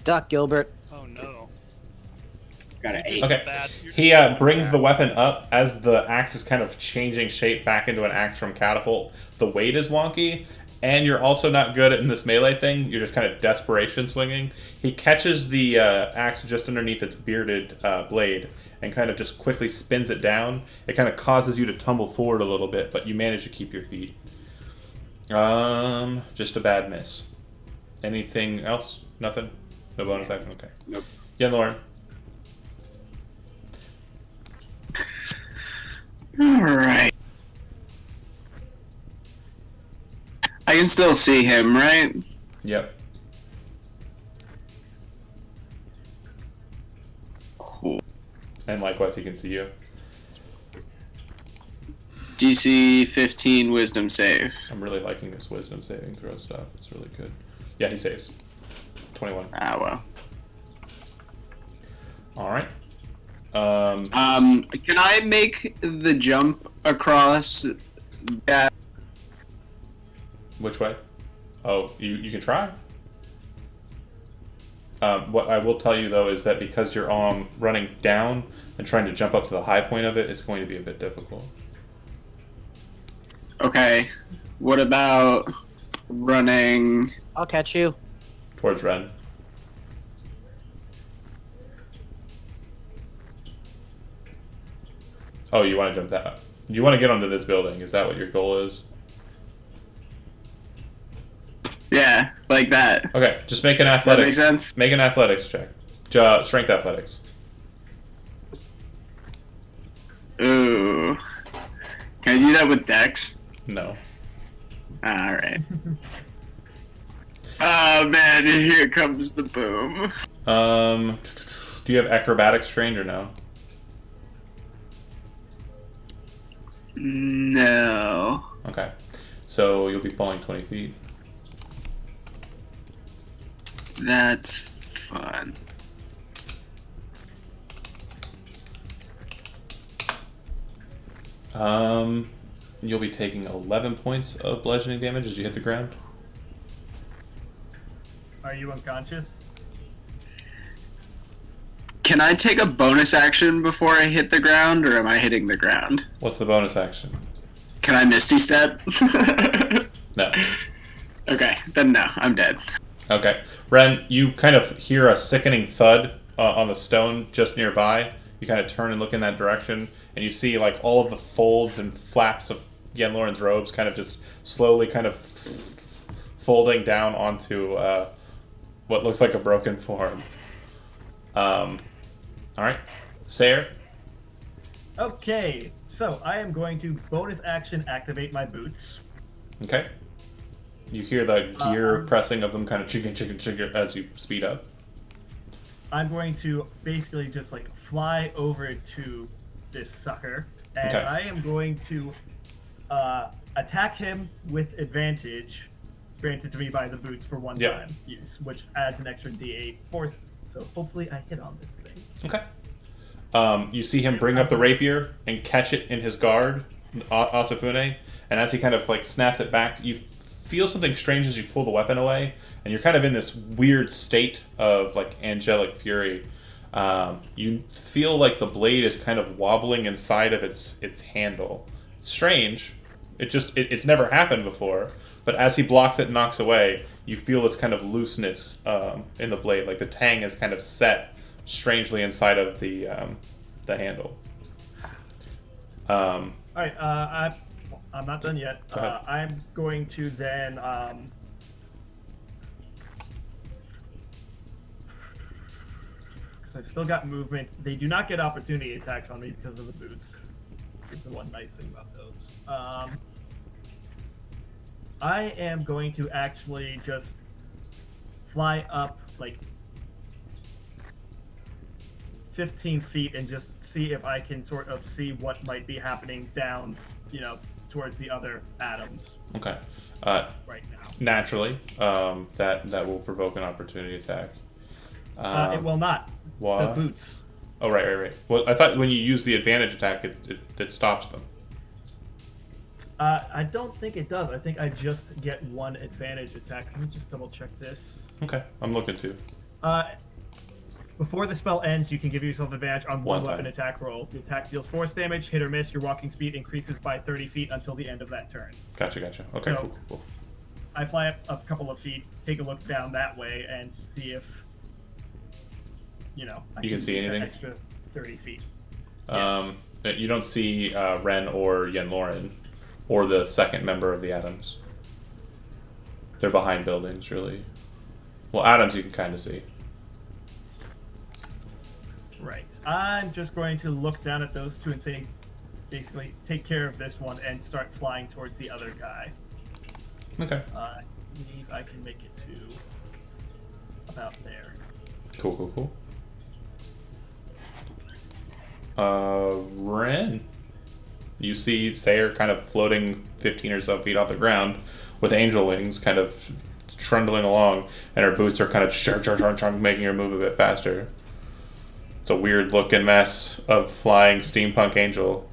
Duck, Gilbert. Oh no. got an 8. Okay. Bad. He brings the weapon up as the axe is kind of changing shape back into an axe from catapult. The weight is wonky, and you're also not good at this melee thing. You're just kind of desperation swinging. He catches the axe just underneath its bearded blade and kind of just quickly spins it down. It kind of causes you to tumble forward a little bit, but you manage to keep your feet. Just a bad miss. Anything else? Nothing? No bonus action? Okay. Nope. Yeah, Lauren. All right. I can still see him, right? Yep. Cool. And likewise, he can see you. DC 15 Wisdom save. I'm really liking this wisdom saving throw stuff. It's really good. Yeah, he saves. 21. Ah, well. All right. Can I make the jump across that? Which way? Oh, you can try. What I will tell you though is that because you're running down and trying to jump up to the high point of it, it's going to be a bit difficult. Okay. What about running? I'll catch you. Towards Ren. Oh, you want to jump that? You want to get onto this building? Is that what your goal is? Yeah, like that. Okay, just make an That makes athletics. sense. Make an athletics check. Strength athletics. Ooh. Can I do that with Dex? No. All right. Oh man, here comes the boom. Do you have acrobatics trained or no? No. Okay. So you'll be falling 20 feet. That's fun. You'll be taking 11 points of bludgeoning damage as you hit the ground. Are you unconscious? Can I take a bonus action before I hit the ground, or am I hitting the ground? What's the bonus action? Can I Misty Step? No. Okay, then no, I'm dead. Okay. Ren, you kind of hear a sickening thud on the stone just nearby. You kind of turn and look in that direction, and you see like all of the folds and flaps of Yenloren's robes kind of just slowly kind of folding down onto what looks like a broken form. All right. Sayer? Okay, so I am going to bonus action activate my boots. Okay. You hear the gear pressing of them kind of chigga as you speed up. I'm going to basically just like fly over to this sucker, and Okay. I am going to attack him with advantage granted to me by the boots for one Yep. time use, which adds an extra D8 force. So hopefully I hit on this thing. Okay. You see him bring up the rapier and catch it in his guard, Asafune, and as he kind of like snaps it back, you feel something strange as you pull the weapon away, and you're kind of in this weird state of like angelic fury. You feel like the blade is kind of wobbling inside of its handle. It's strange. It's never happened before. But as he blocks it and knocks away, you feel this kind of looseness in the blade, like the tang is kind of set strangely inside of the handle. All right, I'm not done yet. Go ahead. I'm going to then because I've still got movement. They do not get opportunity attacks on me because of the boots. Is the one nice thing about those. I am going to actually just fly up like 15 feet and just see if I can sort of see what might be happening down, towards the other atoms Okay. right now. Naturally, that will provoke an opportunity attack. It will not. Why? The boots. Oh, right. Well, I thought when you use the advantage attack, it stops them. I don't think it does. I think I just get one advantage attack. Let me just double check this. Okay, I'm looking too. Before the spell ends, you can give yourself advantage on one One weapon time. attack roll. The attack deals force damage, hit or miss. Your walking speed increases by 30 feet until the end of that turn. Gotcha. Okay, So- cool. I fly up a couple of feet, take a look down that way, and see if, I You can see use that anything? extra 30 feet. You don't see Ren or Yenloren, or the second member of the Atoms. They're behind buildings, really. Well, Atoms you can kind of see. Right. I'm just going to look down at those two and say, basically, take care of this one and start flying towards the other guy. Okay. I believe I can make it to about there. Cool. Ren. You see Sayer kind of floating 15 or so feet off the ground with angel wings kind of trundling along, and her boots are kind of making her move a bit faster. It's a weird looking mess of flying steampunk angel.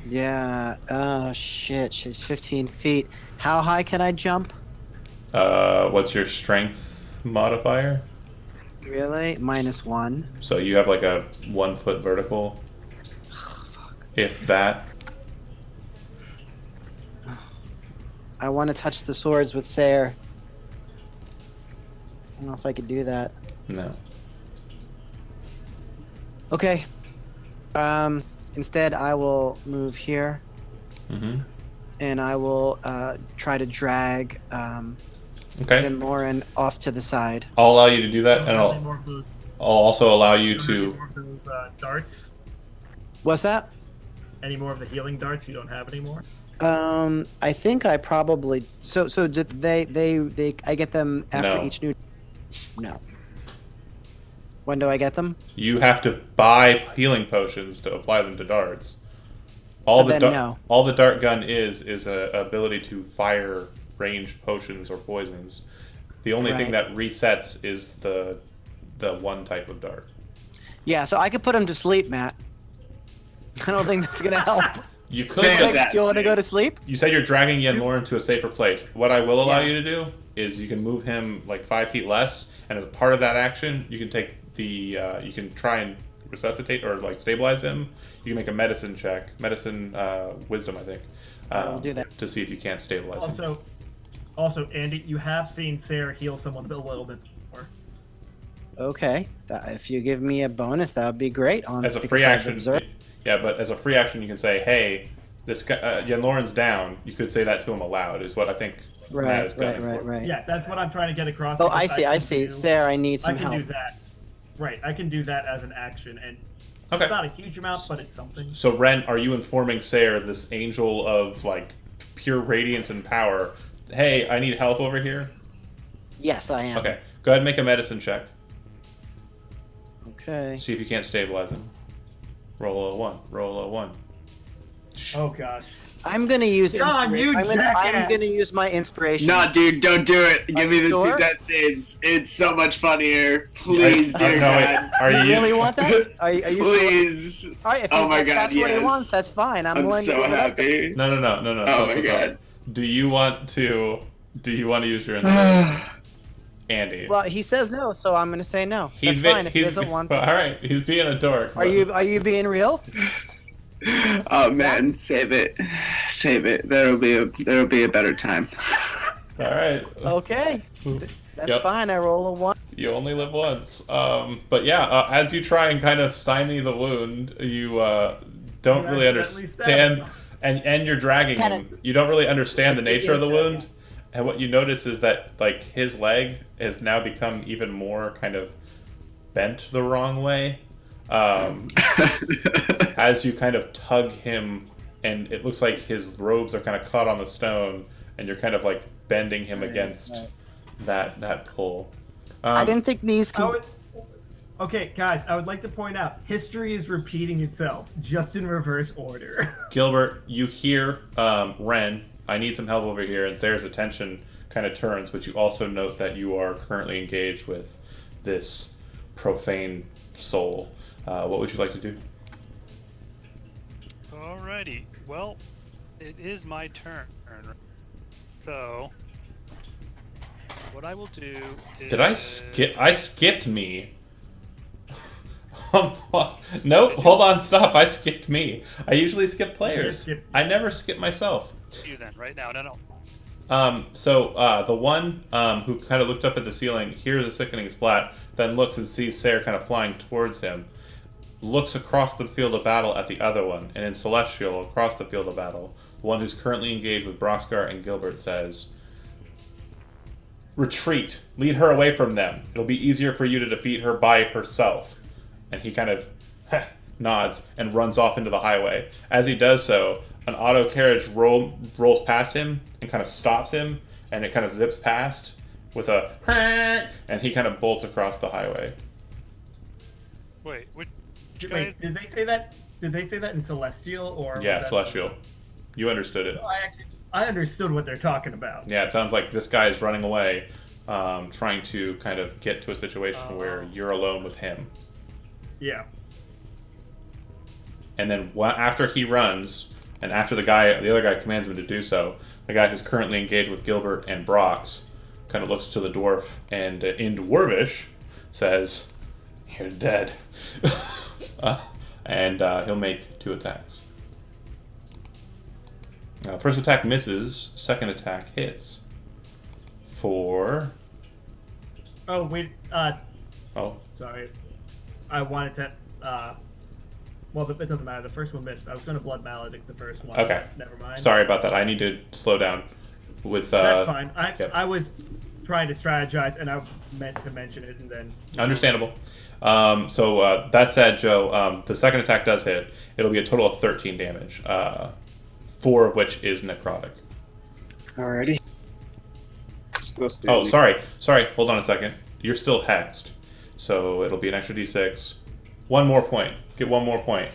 Yeah. Oh shit. She's 15 feet. How high can I jump? What's your strength modifier? Really? -1. So you have like a 1 foot vertical, Oh, fuck. if that. I want to touch the swords with Sayer. I don't know if I could do that. No. Okay. Instead, I will move here, Mm-hmm. and I will try to drag Okay. Lauren off to the side. I'll allow you to do that, and Any I'll more of those, also allow you any to. more of those darts? What's that? Any more of the healing darts? You don't have any more? I think I probably so did they I get them after No. each new. No. When do I get them? You have to buy healing potions to apply them to darts. So then no. All the dart gun is a ability to fire ranged potions or poisons. The only thing Right. that resets is the one type of dart. Yeah, so I could put him to sleep, Matt. I don't think that's gonna help. You could. Man, Do you want to go to sleep? You said you're dragging Yen Lauren to a safer place. What I will allow Yeah. you to do is you can move him like 5 feet less, and as a part of that action, you can take the you can try and resuscitate or like stabilize him. You can make a medicine check, wisdom, I think. We'll do that. To see if you can't stabilize him. Also, Andy, you have seen Sarah heal someone a little bit more. Okay. If you give me a bonus, that would be great. As a because free I've action, observed- yeah, but as a free action, you can say, "Hey, this guy, Yen Lauren's down." You could say that to him aloud. Is what I think. Matt is gunning for. Yeah, that's what I'm trying to get across. Oh, because I can see. do- Sarah, I need I some can help. do that. Right, I can do that as an action, and Okay. it's not a huge amount, but it's something. So Ren, are you informing Sayer, this angel of like pure radiance and power? Hey, I need help over here. Yes, I am. Okay, go ahead and make a medicine check. Okay. See if you can't stabilize him. Roll a 1. Roll a 1. Oh gosh. I'm gonna use. John, you I'm jackass! gonna use my inspiration. No, dude, don't do it. Give me the sure? that. It's so much funnier. Please, dear no, wait, God. are You you really want that? Are you sure? Please. All right, if Oh he's, my if God, that's what he yes. wants, that's fine. I'm I'm willing to so give it up. happy. No. Oh Stop, my stop, God. stop. Do you want to use your inspiration, Andy? Well, he says no, so I'm gonna say no. That's fine if he doesn't want. All right, he's being a dork. Are you being real? Oh man, save it. Save it. There'll be a better time. All right. Okay, that's Yep. fine. I roll a 1. You only live once. But yeah, as you try and kind of stymie the wound, you don't You really accidentally understand, stab and you're dragging Kinda- him. You don't really understand the nature of the Yeah. wound, and what you notice is that like his leg has now become even more kind of bent the wrong way. As you kind of tug him, and it looks like his robes are kind of caught on the stone, and you're kind of like bending him against right. that pull. I didn't think knees I can. would, okay, guys, I would like to point out history is repeating itself, just in reverse order. Gilbert, you hear Ren, I need some help over here, and Sarah's attention kind of turns, but you also note that you are currently engaged with this profane soul. What would you like to do? Alrighty. Well, it is my turn. So, what I will do is... Did I skip? I skipped me. Nope, hold on, stop. I skipped me. I usually skip players. skip. I never skip myself. You then, right now. No. So the one who kind of looked up at the ceiling hears a sickening splat, then looks and sees Sarah kind of flying towards him, looks across the field of battle at the other one, and in Celestial, across the field of battle, the one who's currently engaged with Broxgar and Gilbert says, "Retreat. Lead her away from them. It'll be easier for you to defeat her by herself." And he kind of nods and runs off into the highway. As he does so, an auto carriage rolls past him and kind of stops him, and it kind of zips past with a and he kind of bolts across the highway. Wait, which guys? Wait, did they say that? Did they say that in Celestial or? Yeah, was that- Celestial. You understood it. I understood what they're talking about. Yeah, it sounds like this guy is running away, trying to kind of get to a situation where you're alone with him. Yeah. And then after he runs, and after the other guy commands him to do so, the guy who's currently engaged with Gilbert and Brox kind of looks to the dwarf and in Dwarvish says, "You're dead." And he'll make 2 attacks. First attack misses, second attack hits. For... Oh wait. Oh, Sorry. I wanted to. Well, it doesn't matter. The first one missed. I was going to blood maledict the first one. Okay. Never mind. sorry about that. I need to slow down with... That's fine. yep. I was trying to strategize, and I meant to mention it, and then. Understandable. That said, Joe, the second attack does hit. It'll be a total of 13 damage. 4 of which is necrotic. Alrighty. Still standing. Oh, sorry. Hold on a second. You're still hexed, so it'll be an extra d6. One more point. Get one more point.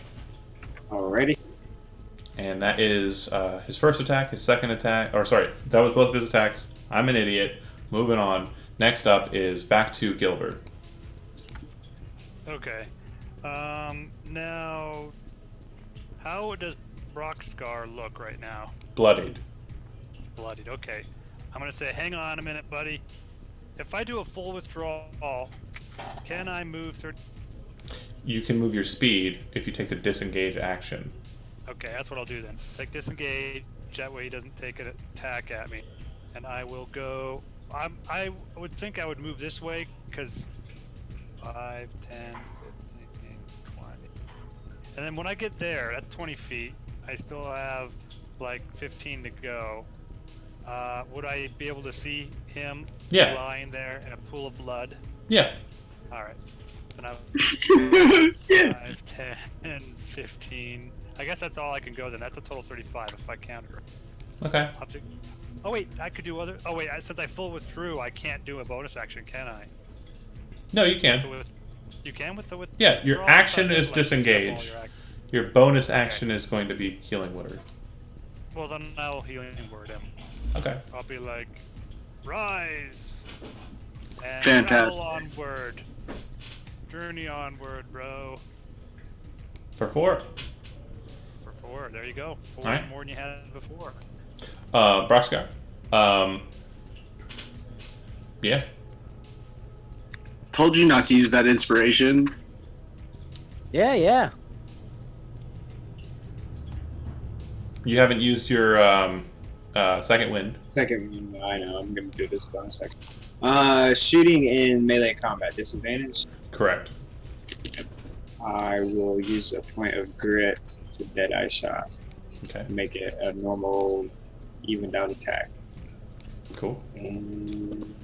Alrighty. And that is his first attack, his second attack. Or sorry, that was both of his attacks. I'm an idiot. Moving on. Next up is back to Gilbert. Okay. Now, how does Brockscar look right now? Bloodied. Bloodied. Okay. I'm gonna say, hang on a minute, buddy. If I do a full withdrawal, can I move 30? You can move your speed if you take the disengage action. Okay, that's what I'll do then. Take disengage. That way he doesn't take an attack at me, and I will go. I would think I would move this way because 5, 10, 15, 20. And then when I get there, that's 20 feet. I still have like 15 to go. Would I be able to see him Yeah. lying there in a pool of blood? Yeah. Alright. Then I Yeah. 5, 10, 15. I guess that's all I can go then. That's a total 35 if I count it. Okay. I'll have to... Oh wait, I could do other... Oh wait, since I full withdrew, I can't do a bonus action, can I? No, you can. You can with the withdrawal? Yeah, your action I thought is you, like, used up all disengage. your Your bonus action is going to be healing word. Well, then I'll healing word him. Okay. I'll be like, rise and Fantastic. travel onward, journey onward, bro. For 4. For 4, there you go. 4 Alright. more than you had before. Broskar. Yeah. Told you not to use that inspiration. Yeah. You haven't used your second wind. Second one, I know. I'm gonna do this bonus action. Shooting in melee combat disadvantage. Correct. I will use a point of grit to Deadeye shot. Okay. Make it a normal, evened out attack. Cool. And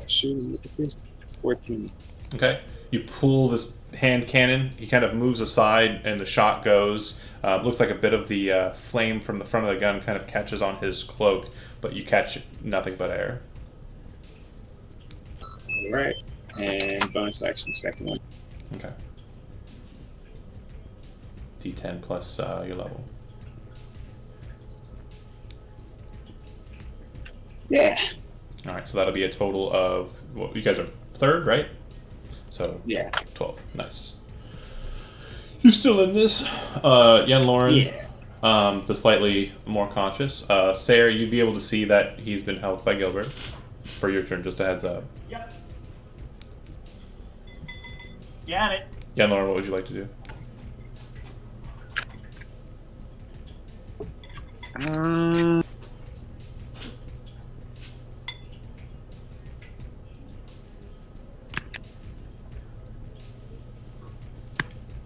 shooting with the pistol. 14. Okay. You pull this hand cannon. He kind of moves aside, and the shot goes. Looks like a bit of the flame from the front of the gun kind of catches on his cloak, but you catch nothing but air. Alright. And bonus action, second one. Okay. D10 plus your level. Yeah. All right, so that'll be a total of. Well, you guys are third, right? So Yeah. 12. Nice. You're still in this. Yen Lauren, Yeah. the slightly more conscious. Sayre, you'd be able to see that he's been helped by Gilbert. For your turn, just a heads up. Yep. Got it. Yen Lauren, what would you like to do?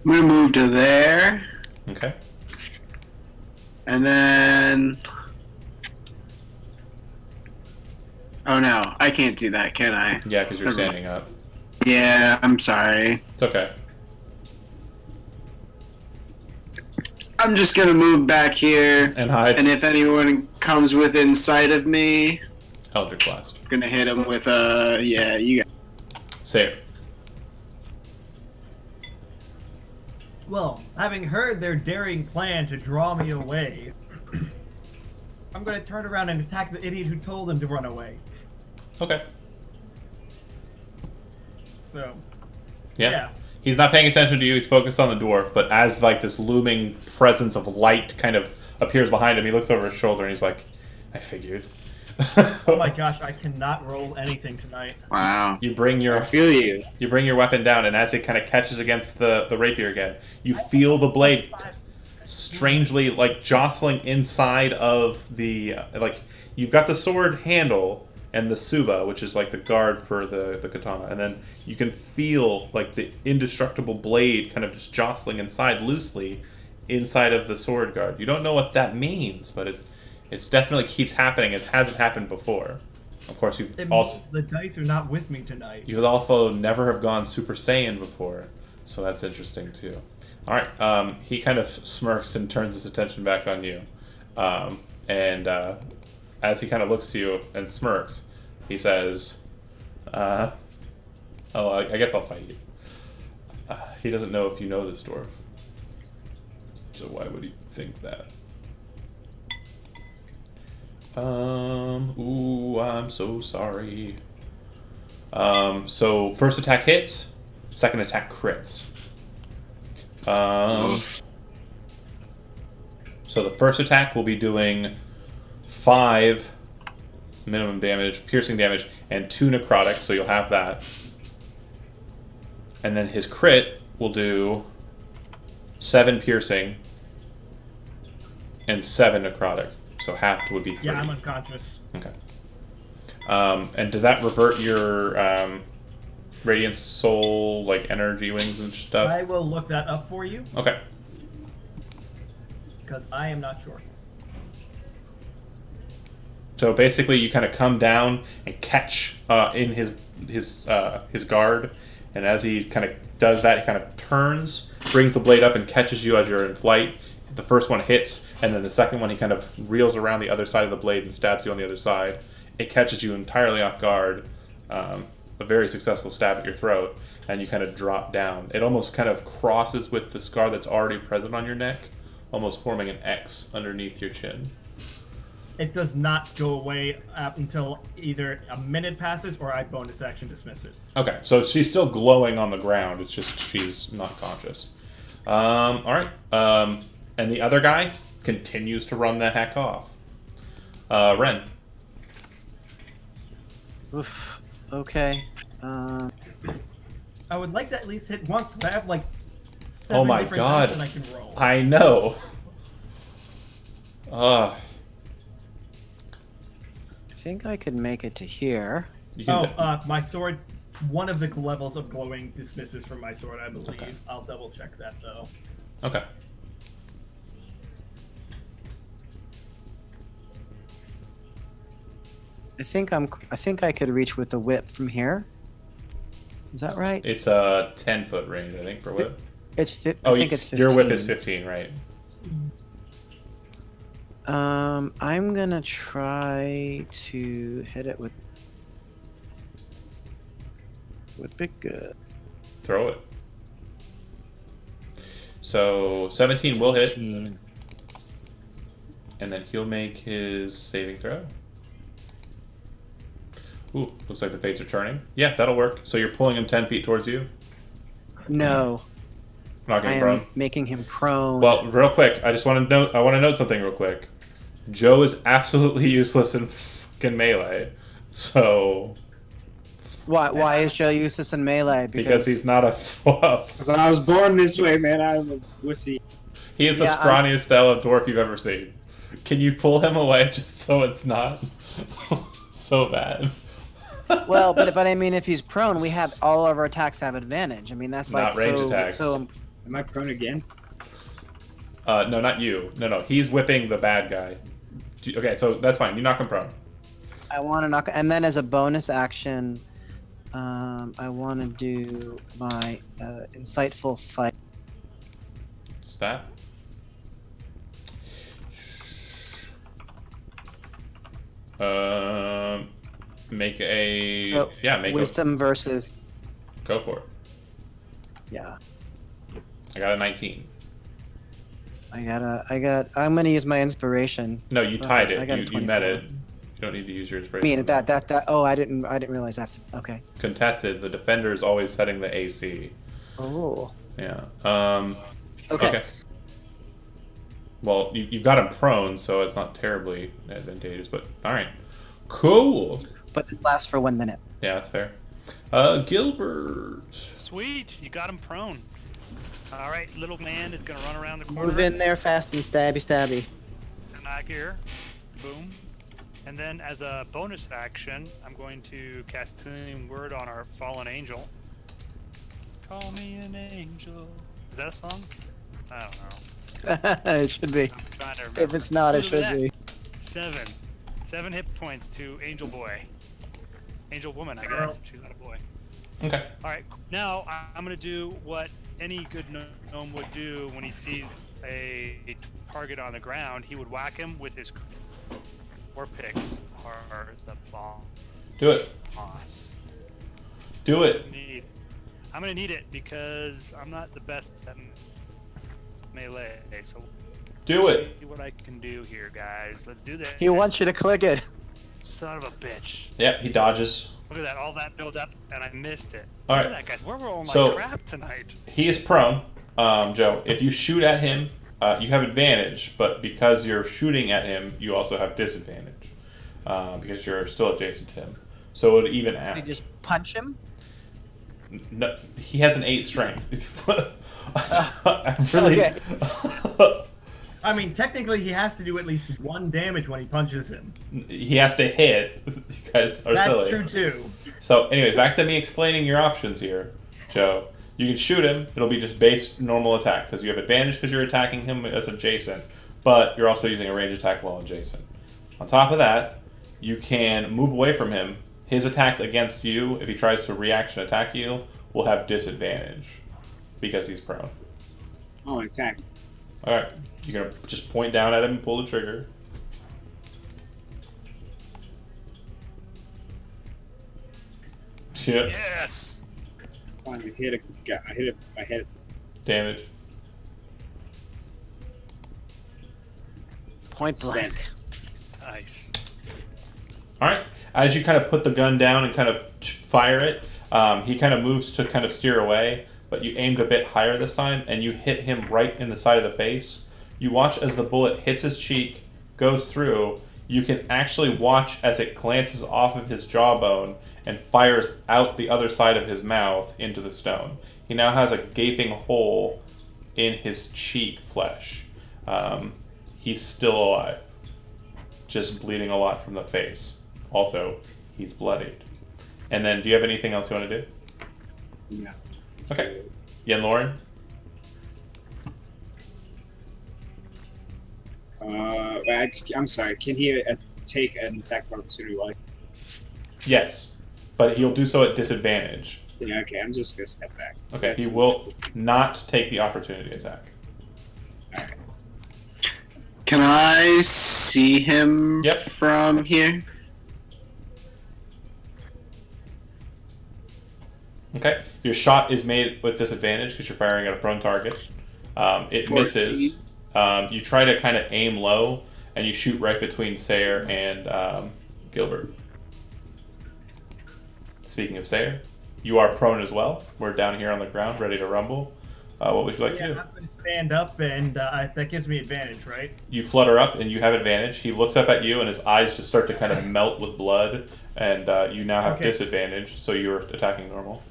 I'm gonna move to there, Okay. and then. Oh no, I can't do that, can I? Yeah, because you're standing up. Yeah, I'm sorry. It's okay. I'm just gonna move back here, And hide. and if anyone comes within sight of me, Eldritch Blast. I'm gonna hit them with yeah, you got. Sayre. Well, having heard their daring plan to draw me away, I'm going to turn around and attack the idiot who told them to run away. Okay. So, Yeah. yeah. He's not paying attention to you. He's focused on the dwarf. But as like this looming presence of light kind of appears behind him, he looks over his shoulder and he's like, "I figured." Oh my gosh, I cannot roll anything tonight. Wow. You bring I your feel you. weapon down, and as it kind of catches against the rapier again, you feel the blade strangely like jostling inside of the like. You've got the sword handle and the suba, which is like the guard for the katana, and then you can feel like the indestructible blade kind of just jostling inside loosely inside of the sword guard. You don't know what that means, but it definitely keeps happening. It hasn't happened before. Of course, It you've means also the dice are not with me tonight. you also never have gone Super Saiyan before, so that's interesting too. All right, he kind of smirks and turns his attention back on you. And as he kind of looks to you and smirks, he says, "Oh, I guess I'll fight you." He doesn't know if you know this dwarf, so why would he think that? Ooh, I'm so sorry. So first attack hits, second attack crits. So the first attack will be doing 5 minimum damage, piercing damage, and 2 necrotic, so you'll have that. And then his crit will do 7 piercing and 7 necrotic. So half would be 3. Yeah, I'm unconscious. Okay. And does that revert your Radiant Soul, like energy wings and stuff? I will look that up for you Okay. because I am not sure. So basically, you kind of come down and catch in his guard, and as he kind of does that, he kind of turns, brings the blade up, and catches you as you're in flight. The first one hits, and then the second one he kind of reels around the other side of the blade and stabs you on the other side. It catches you entirely off guard. A very successful stab at your throat, and you kind of drop down. It almost kind of crosses with the scar that's already present on your neck, almost forming an X underneath your chin. It does not go away until either a minute passes or I bonus action dismiss it. Okay, so she's still glowing on the ground. It's just she's not conscious. All right. And the other guy continues to run the heck off. Ren. Oof. Okay. I would like to at least hit once because I have like 7 Oh my different God. dice and I can roll. I know. I think I could make it to here. You can My sword, one of the levels of glowing dismisses from my sword, I believe. Okay. I'll double check that though. Okay. I think I could reach with the whip from here. Is that right? It's a 10-foot range, I think, for whip. I think it's 15. Your whip is 15, right? I'm gonna try to hit it with big good. Throw it. So 17 will hit, 17. and then he'll make his saving throw. Ooh, looks like the fates are turning. Yeah, that'll work. So you're pulling him 10 feet towards you? No, Knocking I him am prone? making him prone. Well, real quick, I want to note something real quick. Joe is absolutely useless in fucking melee. So Why is Joe useless in melee? because he's not a fluff. Because I was born this way, man. I'm a wussy. He is the Yeah, scrawniest style of dwarf you've ever seen. Can you pull him away just so it's not so bad? Well, but I mean, if he's prone, we have all of our attacks have advantage. I mean, that's Not like range so attacks. so. Am I prone again? No, not you. No. He's whipping the bad guy. Okay, so that's fine. You knock him prone. I want to knock, and then as a bonus action, I want to do my insightful fight. Stat. Make a So, make wisdom versus go for it. yeah. I got a 19. I'm gonna use my inspiration. No, you tied I got a it. You met 24. it. You don't need to use your I inspiration. mean that. Oh, I didn't realize I have to. Okay. Contested. The defender is always setting the AC. Oh. Yeah. Okay. Well, you got him prone, so it's not terribly advantageous. But all right, cool. But this lasts for 1 minute. Yeah, that's fair. Gilbert. Sweet, you got him prone. All right, little man is gonna run around the corner. Move in there fast and stabby. And back here, boom. And then as a bonus action, I'm going to cast Healing Word on our fallen angel. Call me an angel. Is that a song? I don't know. It should be. I'm trying to remember. If it's not, it Look at should be. that. 7 hit points to Angel Boy. Angel Woman, I guess. She's not a boy. Okay. All right. Now I'm gonna do what any good gnome would do when he sees a target on the ground, he would whack him with his core picks are the Do it. boss. Do it. I'm gonna need it because I'm not the best at melee. So Do it. see what I can do here, guys. Let's do this. He wants you to click it. Son of a bitch. Yep, he dodges. Look at that, all that build up, and I missed it. All Look right. at that, guys. We're rolling like So- crap tonight. He is prone, Joe. If you shoot at him, you have advantage, but because you're shooting at him, you also have disadvantage because you're still adjacent to him. So it would even You out. just punch him. No, he has an 8 strength. I really. Okay. I mean, technically, he has to do at least 1 damage when he punches him. He has to hit. You guys are That's silly. true too. So, anyways, back to me explaining your options here, Joe. You can shoot him. It'll be just base normal attack because you have advantage because you're attacking him as adjacent, but you're also using a range attack while adjacent. On top of that, you can move away from him. His attacks against you, if he tries to reaction attack you, will have disadvantage because he's prone. Oh, attack. All right, you're gonna just point down at him and pull the trigger. Yep, Yes. Finally hit a guy. I hit it. I hit it. damage. Point blank. Send. Nice. All right. As you kind of put the gun down and kind of fire it, he kind of moves to kind of steer away, but you aimed a bit higher this time, and you hit him right in the side of the face. You watch as the bullet hits his cheek, goes through. You can actually watch as it glances off of his jawbone and fires out the other side of his mouth into the stone. He now has a gaping hole in his cheek flesh. He's still alive, just bleeding a lot from the face. Also, he's bloodied. And then, do you have anything else you want to do? No. Okay. Yen Lauren? I'm sorry. Can he take an attack of opportunity? Like, Yes. But he'll do so at disadvantage. yeah. Okay. I'm just gonna step back. Okay, he will not take the opportunity attack. Alright. Can I see him Yep. from here? Okay. Your shot is made with disadvantage because you're firing at a prone target. It 14. misses. You try to kind of aim low, and you shoot right between Sayer and Gilbert. Speaking of Sayer, you are prone as well. We're down here on the ground, ready to rumble. What would you like to Yeah, do? I'm going to stand up, and that gives me advantage, right? You flutter up, and you have advantage. He looks up at you, and his eyes just start to kind of melt with blood, and you now have Okay. disadvantage, so you're attacking normal.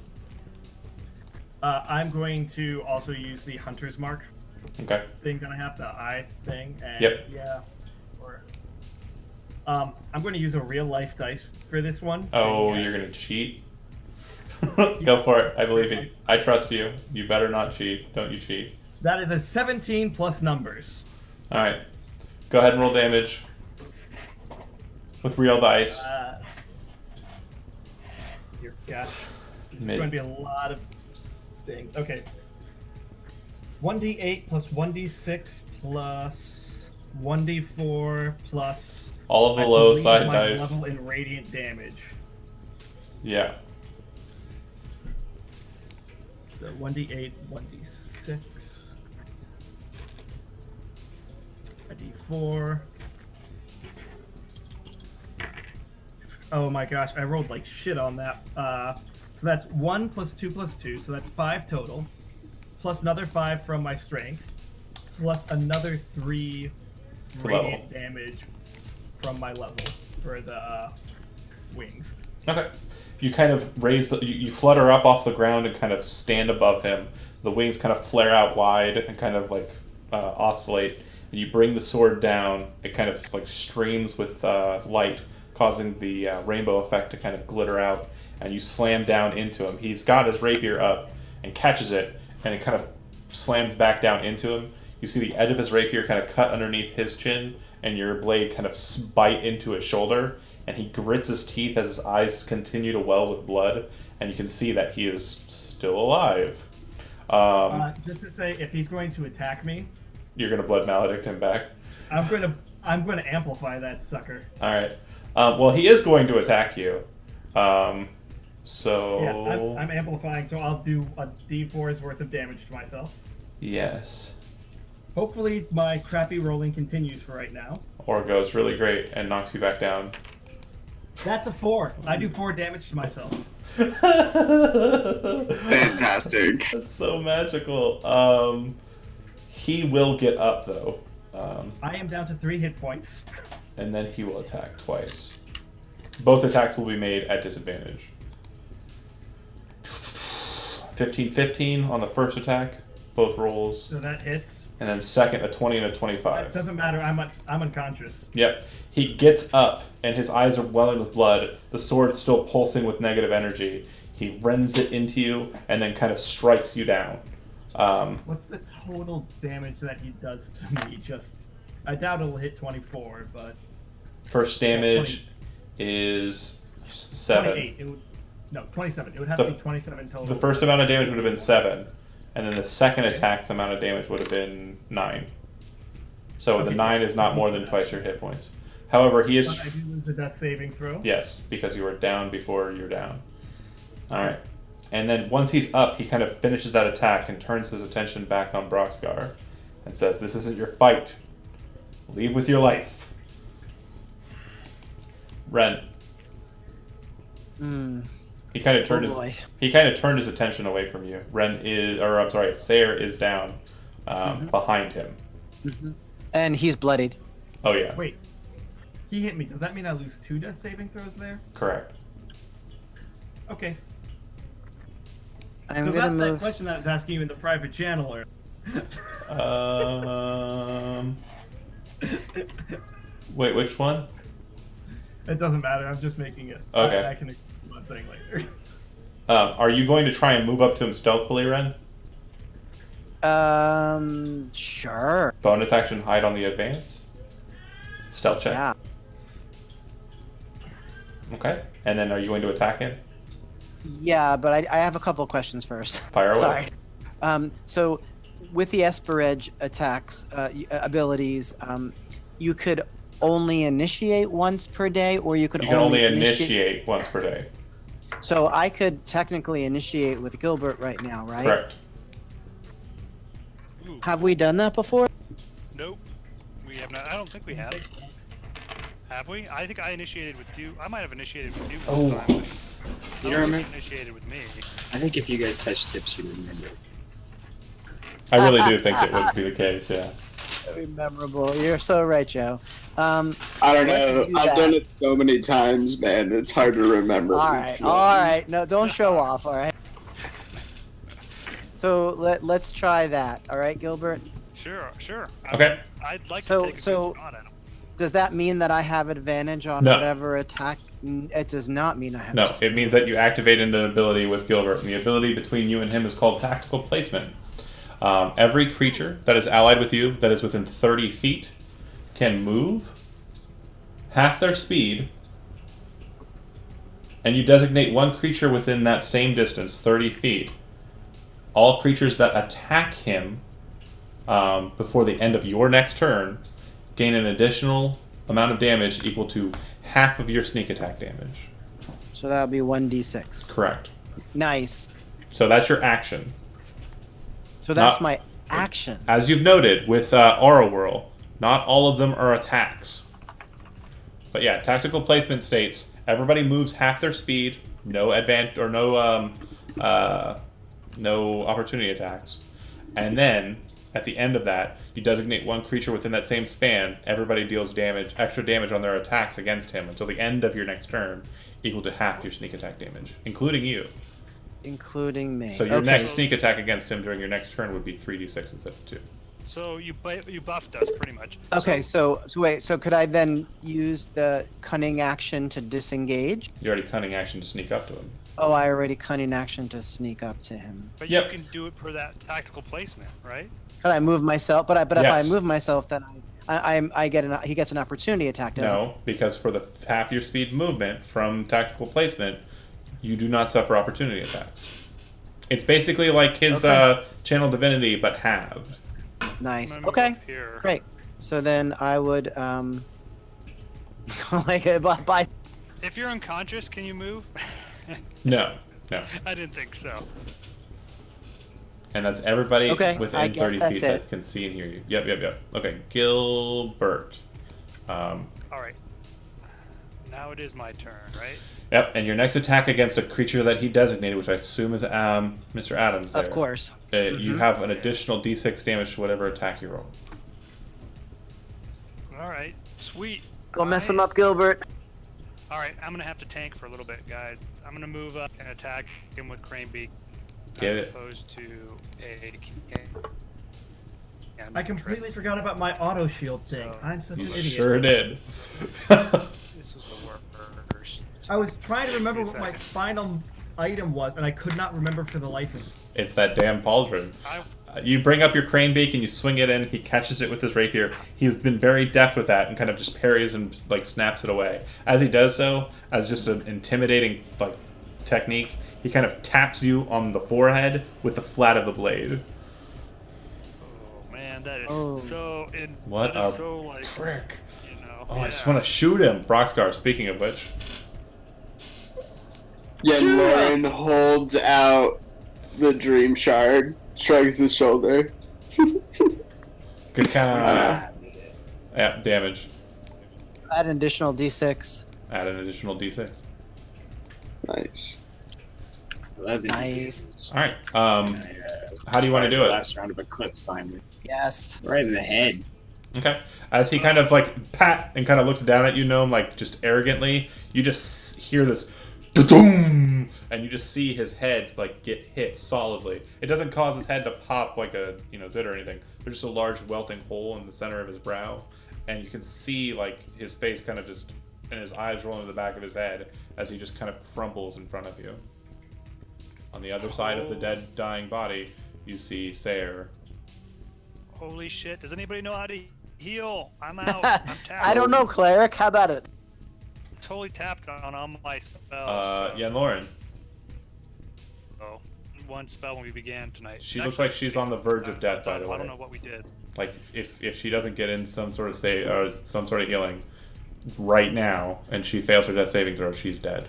I'm going to also use the Hunter's Mark Okay. thing that I have, the eye thing. And Yep. Yeah. Or, I'm going to use a real life dice for this one. Oh, And, you're gonna cheat? Go for it. I believe in you. I trust you. You better not cheat. Don't you cheat. That is a 17 plus numbers. All right. Go ahead and roll damage with real dice. Dear gosh. This is Mid. going to be a lot of things. Okay. 1d8 plus 1d6 plus 1d4 plus All of the I low believe side my dice. level in radiant damage. Yeah. So 1d8, 1d6, a d4. Oh my gosh, I rolled like shit on that. So that's 1 plus 2 plus 2, so that's 5 total. Plus another 5 from my strength. Plus another 3 radiant damage from my level for the wings. Okay. You kind of raise you flutter up off the ground and kind of stand above him. The wings kind of flare out wide and kind of like oscillate. And you bring the sword down. It kind of like streams with light, causing the rainbow effect to kind of glitter out. And you slam down into him. He's got his rapier up and catches it, and it kind of slams back down into him. You see the edge of his rapier kind of cut underneath his chin, and your blade kind of bite into his shoulder. And he grits his teeth as his eyes continue to well with blood, and you can see that he is still alive. Just to say, if he's going to attack me, You're gonna blood maledict him back. I'm gonna amplify that sucker. All right. Well, he is going to attack you. So Yeah, I'm amplifying, so I'll do a D4's worth of damage to myself. yes, Hopefully, my crappy rolling continues for right now. or goes really great and knocks you back down. That's a 4. I do 4 damage to myself. Fantastic. That's so magical. He will get up though, I am down to 3 hit points. and then he will attack twice. Both attacks will be made at disadvantage. 15-15 on the first attack, both rolls, So that hits. and then second a 20 and a It 25. doesn't matter. I'm unconscious. Yep. He gets up, and his eyes are welling with blood. The sword's still pulsing with negative energy. He rends it into you, and then kind of strikes you down. What's the total damage that he does to me? I doubt it'll hit 24, but First damage is 7. 28. No, 27. It would have The- to be 27 total. The first amount of damage would have been 7, and then the second attack's amount of damage would have been 9. So the Okay. 9 is not more than twice your hit points. However, he But I is... do lose a death saving throw. Yes, because you were down before you're down. Alright. And then once he's up, he kind of finishes that attack and turns his attention back on Broxgar and says, "This isn't your fight. Leave with your life." Ren. He kind of turned Oh boy. turned his attention away from you. Sayer is down behind him. And he's bloodied. Oh yeah, Wait. He hit me. Does that mean I lose 2 death saving throws there? correct. Okay. I'm So gonna that's that move. question I was asking you in the private channel. Wait, which one? It doesn't matter. I'm just making it. Okay. I can explain what I'm saying later. Are you going to try and move up to him stealthily, Ren? Sure. Bonus action, hide on the advance. Stealth check. Yeah. Okay. And then are you going to attack him? Yeah, but I have a couple questions first. Fire away. Sorry. So, with the Esperedge attacks abilities, you could only initiate once per day, or you could You can only initiate once per day. So I could technically initiate with Gilbert right now, right? Correct. Ooh, Have we done that before? nope. We have not. I don't think we have. Have we? I think I initiated with you. I might have initiated with you one time. But I You don't think remember? you initiated with me. I think if you guys touch tips, you remember. I really do think it would be the case, yeah. Very memorable. You're so right, Joe. I don't Let's know. do I've that. done it so many times, man. It's hard to remember. All right. No, don't show off. All right. So let's try that. All right, Gilbert. Sure. Okay. I'd like So- to take a so- good shot at him. Does that mean that I have advantage on No. whatever attack? It does not mean I have. No, it means that you activate an ability with Gilbert, and the ability between you and him is called Tactical Placement. Every creature that is allied with you that is within 30 feet can move half their speed, and you designate one creature within that same distance, 30 feet. All creatures that attack him before the end of your next turn gain an additional amount of damage equal to half of your sneak attack damage. So that would be 1d6. Correct. Nice. So that's your action. So that's Not- my action. As you've noted with Aura Whirl, not all of them are attacks. But yeah, tactical placement states everybody moves half their speed, no advantage or no opportunity attacks, and then at the end of that, you designate one creature within that same span. Everybody deals extra damage on their attacks against him until the end of your next turn, equal to half your sneak attack damage, including you. Including me. So your Okay. next sneak attack against him during your next turn would be 3d6 instead of 2. So you buffed us pretty much. Okay, so wait, so could I then use the cunning action to disengage? You already cunning action to sneak up to him. Oh, I already cunning action to sneak up to him. But Yep. you can do it per that tactical placement, right? Could I move myself? But if I Yes. move myself, then I get he gets an opportunity attack. Doesn't No, because for the half your speed movement from tactical placement, you do not suffer opportunity attacks. It's basically like his Okay. channel divinity, but halved. Nice. I'm gonna move Okay. up Here. Great. So then I would like by If you're unconscious, can you move? No, no. I didn't think so. And that's everybody Okay, within I guess 30 that's feet it. that can see and hear you. Yep. Okay, Gilbert. All right. Now it is my turn, right? Yep, and your next attack against a creature that he designated, which I assume is Mr. Adams. There. of course. You have an additional D6 damage to whatever attack you roll. All right. Sweet. Go mess him up, Gilbert. All right. I'm gonna have to tank for a little bit, guys. I'm gonna move up and attack him with Crane Beak. Get as it. opposed to a. I completely forgot about my auto shield thing. So- I'm such You an idiot. sure did. This was a worst. I was trying to remember Give what me a my second. final item was, and I could not remember for the life of me. It's that damn pauldron. You bring up your crane beak and you swing it in. He catches it with his rapier. He's been very deft with that and kind of just parries and like snaps it away. As he does so, as just an intimidating like technique, he kind of taps you on the forehead with the flat of the blade. Oh man, that is Oh. so. What that is a so like frick! you know. Oh, I just want to shoot him. Broxgar. Speaking of which, Yeah, Lauren holds out the dream shard, shrugs his shoulder. good count. Ah, Yeah, damage. Add an additional D6. Add an additional D6. Nice. 11. Nice. All right. How do you want to do it? Last round of a clip finally. Yes. Right in the head. Okay. As he kind of like pat and kind of looks down at you, Gnome, like just arrogantly, you just hear this da-doom, and you just see his head like get hit solidly. It doesn't cause his head to pop like a zit or anything. There's just a large welting hole in the center of his brow, and you can see like his face kind of just and his eyes roll into the back of his head as he just kind of crumbles in front of you. On the other side of the dead, dying body, you see Sayer. Holy shit! Does anybody know how to heal? I'm out. I'm tapped. I don't know, cleric. How about it? Totally tapped on all my spells. Yeah, Lauren. So one spell when we began tonight. She looks like she's on the verge of death, by the way. I don't know what we did. Like if she doesn't get in some sort of state or some sort of healing right now, and she fails her death saving throw, she's dead.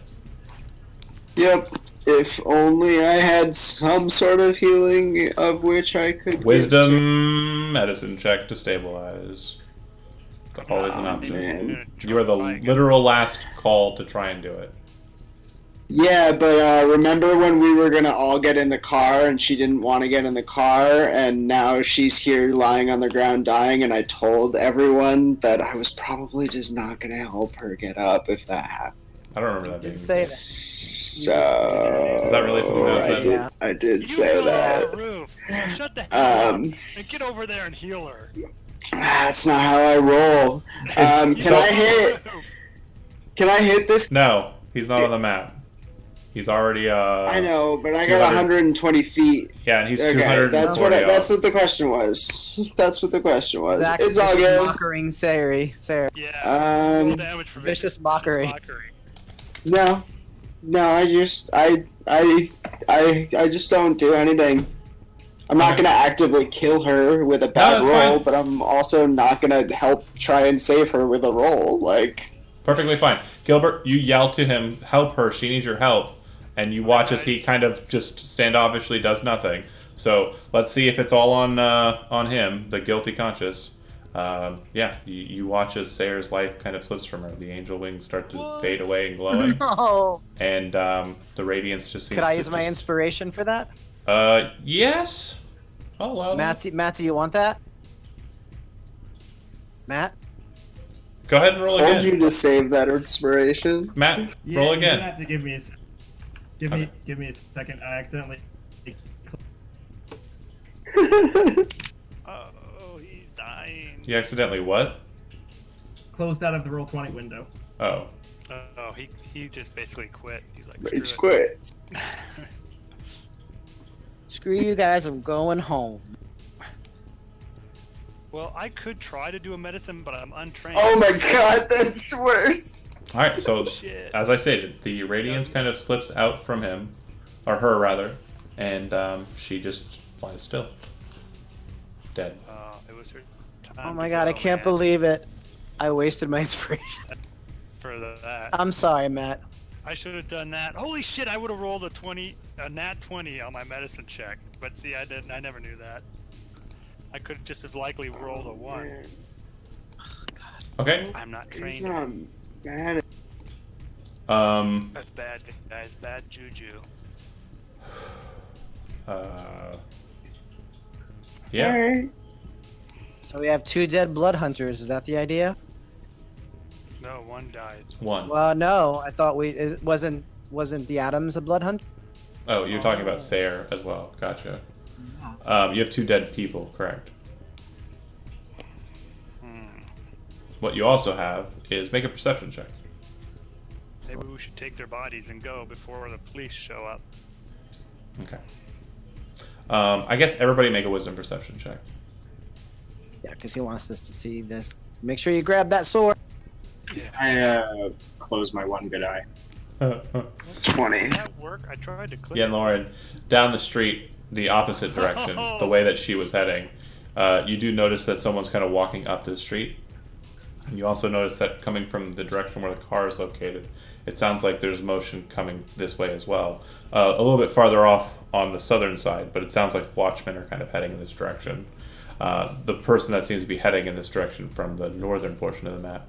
Yep. If only I had some sort of healing of which I could. get Wisdom medicine check to stabilize. It's always an Oh, option. man. You are the literal last call to try and do it. Yeah, but remember when we were gonna all get in the car and she didn't want to get in the car, and now she's here lying on the ground dying, and I told everyone that I was probably just not gonna help her get up if that happened. I don't remember that being. Did say that. So Is that really something that was said? Yeah. I did You say fell that. off the roof. So shut the hell up Um, and get over there and heal her. That's not how I roll. You Can fell I off the hit? roof. Can I hit this? No, he's not on the map. He's already. I know, but I got 200. 120 feet. Yeah, and he's Okay, 240 that's what off. that's what the question was. That's what the question was. Zach's It's all vicious good. mockering Sarah. Yeah. Roll Um, damage for vicious mockery. no, I just don't do anything. I'm not Okay. gonna actively kill her with a bad that's roll, fine. but I'm also not gonna help try and save her with a roll. Like, Perfectly fine. Gilbert, you yell to him, help her, she needs your help. And you watch as he kind of just standoffishly does nothing. So let's see if it's all on him, the guilty conscious. Yeah, you watch as Sayer's life kind of slips from her. The angel wings start to fade away and glowing. No. And the radiance just seems Could I to use my just- inspiration for that? Yes. I'll allow that. Matt, do you want that? Matt? Go ahead and roll told again. you to save that inspiration. Matt, Yeah, roll you're again. gonna have to give me Okay. give me a second. I accidentally Oh, he's dying. You accidentally what? closed out of the roll 20 window. Oh. Oh, he just basically quit. He's like, Rage screw it. quit. Screw you guys, I'm going home. Well, I could try to do a medicine, but I'm untrained. Oh my god, that's worse. All right, so Shit. as I stated, the radiance kind of slips out from him, or her rather, and she just lies still, dead. was her time. Oh my to god, I go, can't man, believe it. I wasted my inspiration. for that. I'm sorry, Matt. I should have done that. Holy shit! I would have rolled a nat 20 on my medicine check. But see, I didn't. I never knew that. I could have just as likely rolled a 1. Okay. I'm not He's trained. not bad. That's bad, guys. Bad juju. Yeah. Alright. So we have 2 dead blood hunters. Is that the idea? No, 1 died. 1. Well, no. I thought wasn't the Adams a blood hunter? Oh, you're talking about Sayre as well. Gotcha. You have 2 dead people, correct? What you also have is make a perception check. Maybe we should take their bodies and go before the police show up. Okay. I guess everybody make a wisdom perception check. Yeah, because he wants us to see this. Make sure you grab that sword. I close my one good eye. 20. Did that work? I tried to click. Yeah, Lauren, down the street, the opposite direction, the way that she was heading, you do notice that someone's kind of walking up the street. And you also notice that coming from the direction where the car is located, it sounds like there's motion coming this way as well. A little bit farther off on the southern side, but it sounds like watchmen are kind of heading in this direction. The person that seems to be heading in this direction from the northern portion of the map,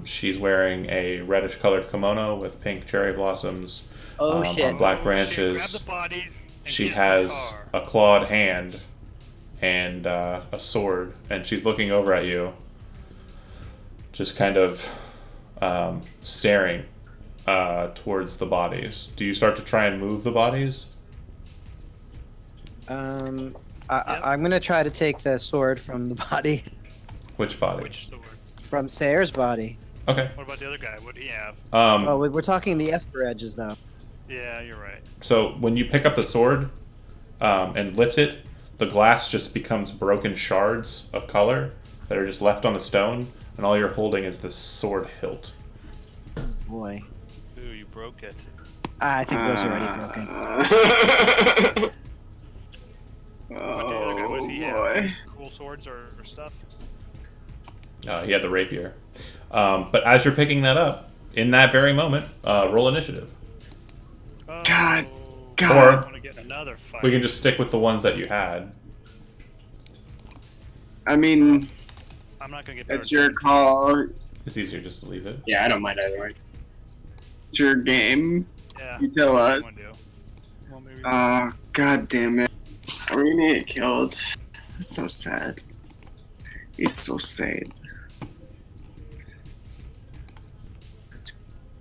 she's wearing a reddish colored kimono with pink cherry blossoms Oh shit! on black Oh, shit, branches. grab the bodies and She get in the has car. a clawed hand and a sword, and she's looking over at you, just kind of staring towards the bodies. Do you start to try and move the bodies? I'm gonna try to take the sword from the body, Which body? Which sword? from Sayre's body. Okay. What about the other guy? What did he have? Oh, we're talking the Esper edges though. Yeah, you're right. So when you pick up the sword and lift it, the glass just becomes broken shards of color that are just left on the stone, and all you're holding is the sword hilt. Boy, Ooh, you broke it. I think it was already broken. What the other guy? What does he have? boy. Cool swords or stuff? He had the rapier. But as you're picking that up, in that very moment, roll initiative. Oh, God. I God. want to get in another fight. We can just stick with the ones that you had. I mean, I'm not gonna get better. it's your call. It's easier just to leave it. Yeah, I don't mind either way. It's your game. Yeah. You tell what us. do you wanna do? Well, maybe. Oh, god damn it. Are we gonna get killed? That's so sad. He's so sad.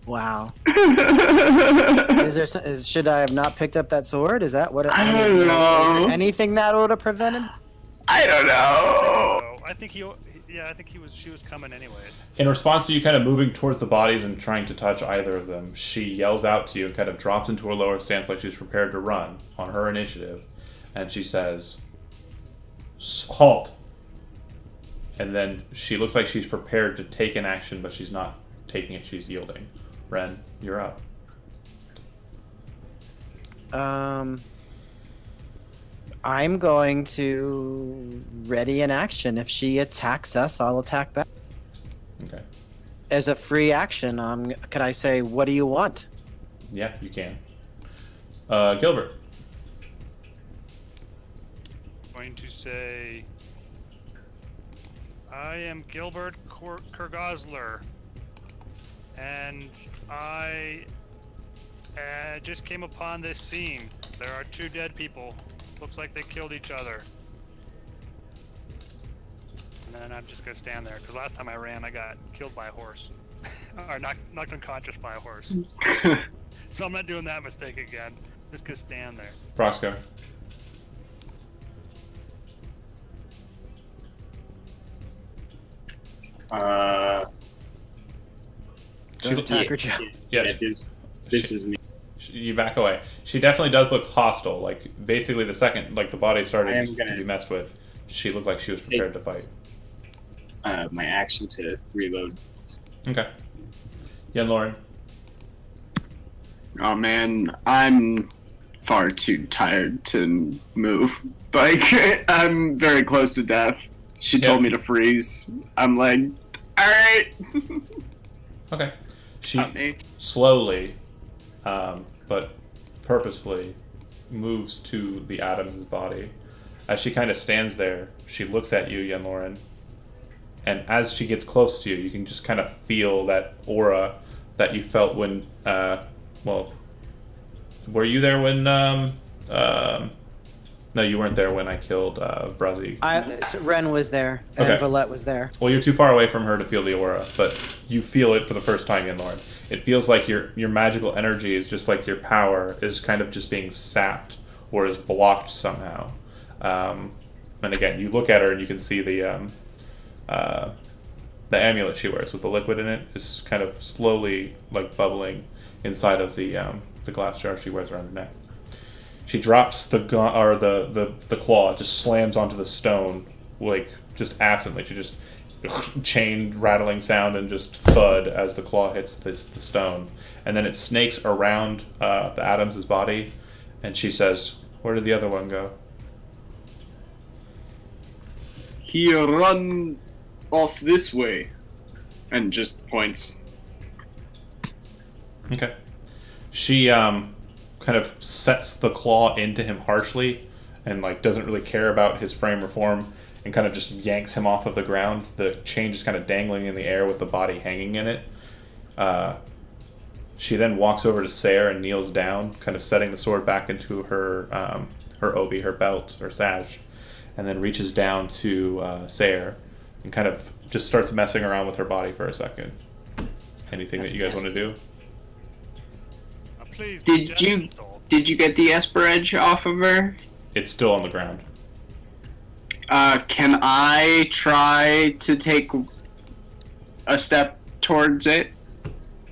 Wow. I Should I have not picked up that sword? Is that what? I don't Is know. there anything that would have prevented? don't know. So, I think I think she was coming anyways. In response to you kind of moving towards the bodies and trying to touch either of them, she yells out to you and kind of drops into a lower stance like she's prepared to run on her initiative. And she says, "Halt." And then she looks like she's prepared to take an action, but she's not taking it, she's yielding. Ren, you're up. I'm going to ready an action. If she attacks us, I'll attack back. Okay. As a free action, could I say, "What do you want?" Yeah, you can. Gilbert. Going to say, I am Gilbert Kurgosler, and I just came upon this scene. There are 2 dead people. Looks like they killed each other. And then I'm just gonna stand there, because last time I ran, I got killed by a horse. Or knocked unconscious by a horse. So I'm not doing that mistake again. Just gonna stand there. Proxco. Don't attack her, Joe. Yeah, This is me. you back away. She definitely does look hostile. Like, basically the second, like, the body I started am to gonna- be messed with, she looked like she was prepared to fight. My action to reload. Okay. Yeah, Lauren. Oh man, I'm far too tired to move. Like, I'm very close to death. She told me to freeze. I'm like, alright. Okay. She Not me. slowly, but purposefully, moves to the Adams' body. As she kind of stands there, she looks at you, Yenloren, and as she gets close to you, you can just kind of feel that aura that you felt when, well, were you there when, no, you weren't there when I killed Vrazi. So Ren was there, and Okay. Valette was there. Well, you're too far away from her to feel the aura, but you feel it for the first time, Yenloren. It feels like your magical energy is just like your power is kind of just being sapped or is blocked somehow. And again, you look at her and you can see the amulet she wears with the liquid in it is kind of slowly like bubbling inside of the glass jar she wears around her neck. She drops the gun or the claw, just slams onto the stone, like just absently. She just chain rattling sound and just thud as the claw hits the stone, and then it snakes around the Adams' body, and she says, "Where did the other one go?" He run off this way. And just points. Okay. She kind of sets the claw into him harshly and like doesn't really care about his frame or form and kind of just yanks him off of the ground. The chain just kind of dangling in the air with the body hanging in it. She then walks over to Sayre and kneels down, kind of setting the sword back into her her obi, her belt, or sash, and then reaches down to Sayre and kind of just starts messing around with her body for a second. Anything That's that you guys want to nasty. do? Please be Did you gentle. did you get the Esper Edge off of her? It's still on the ground. Can I try to take a step towards it?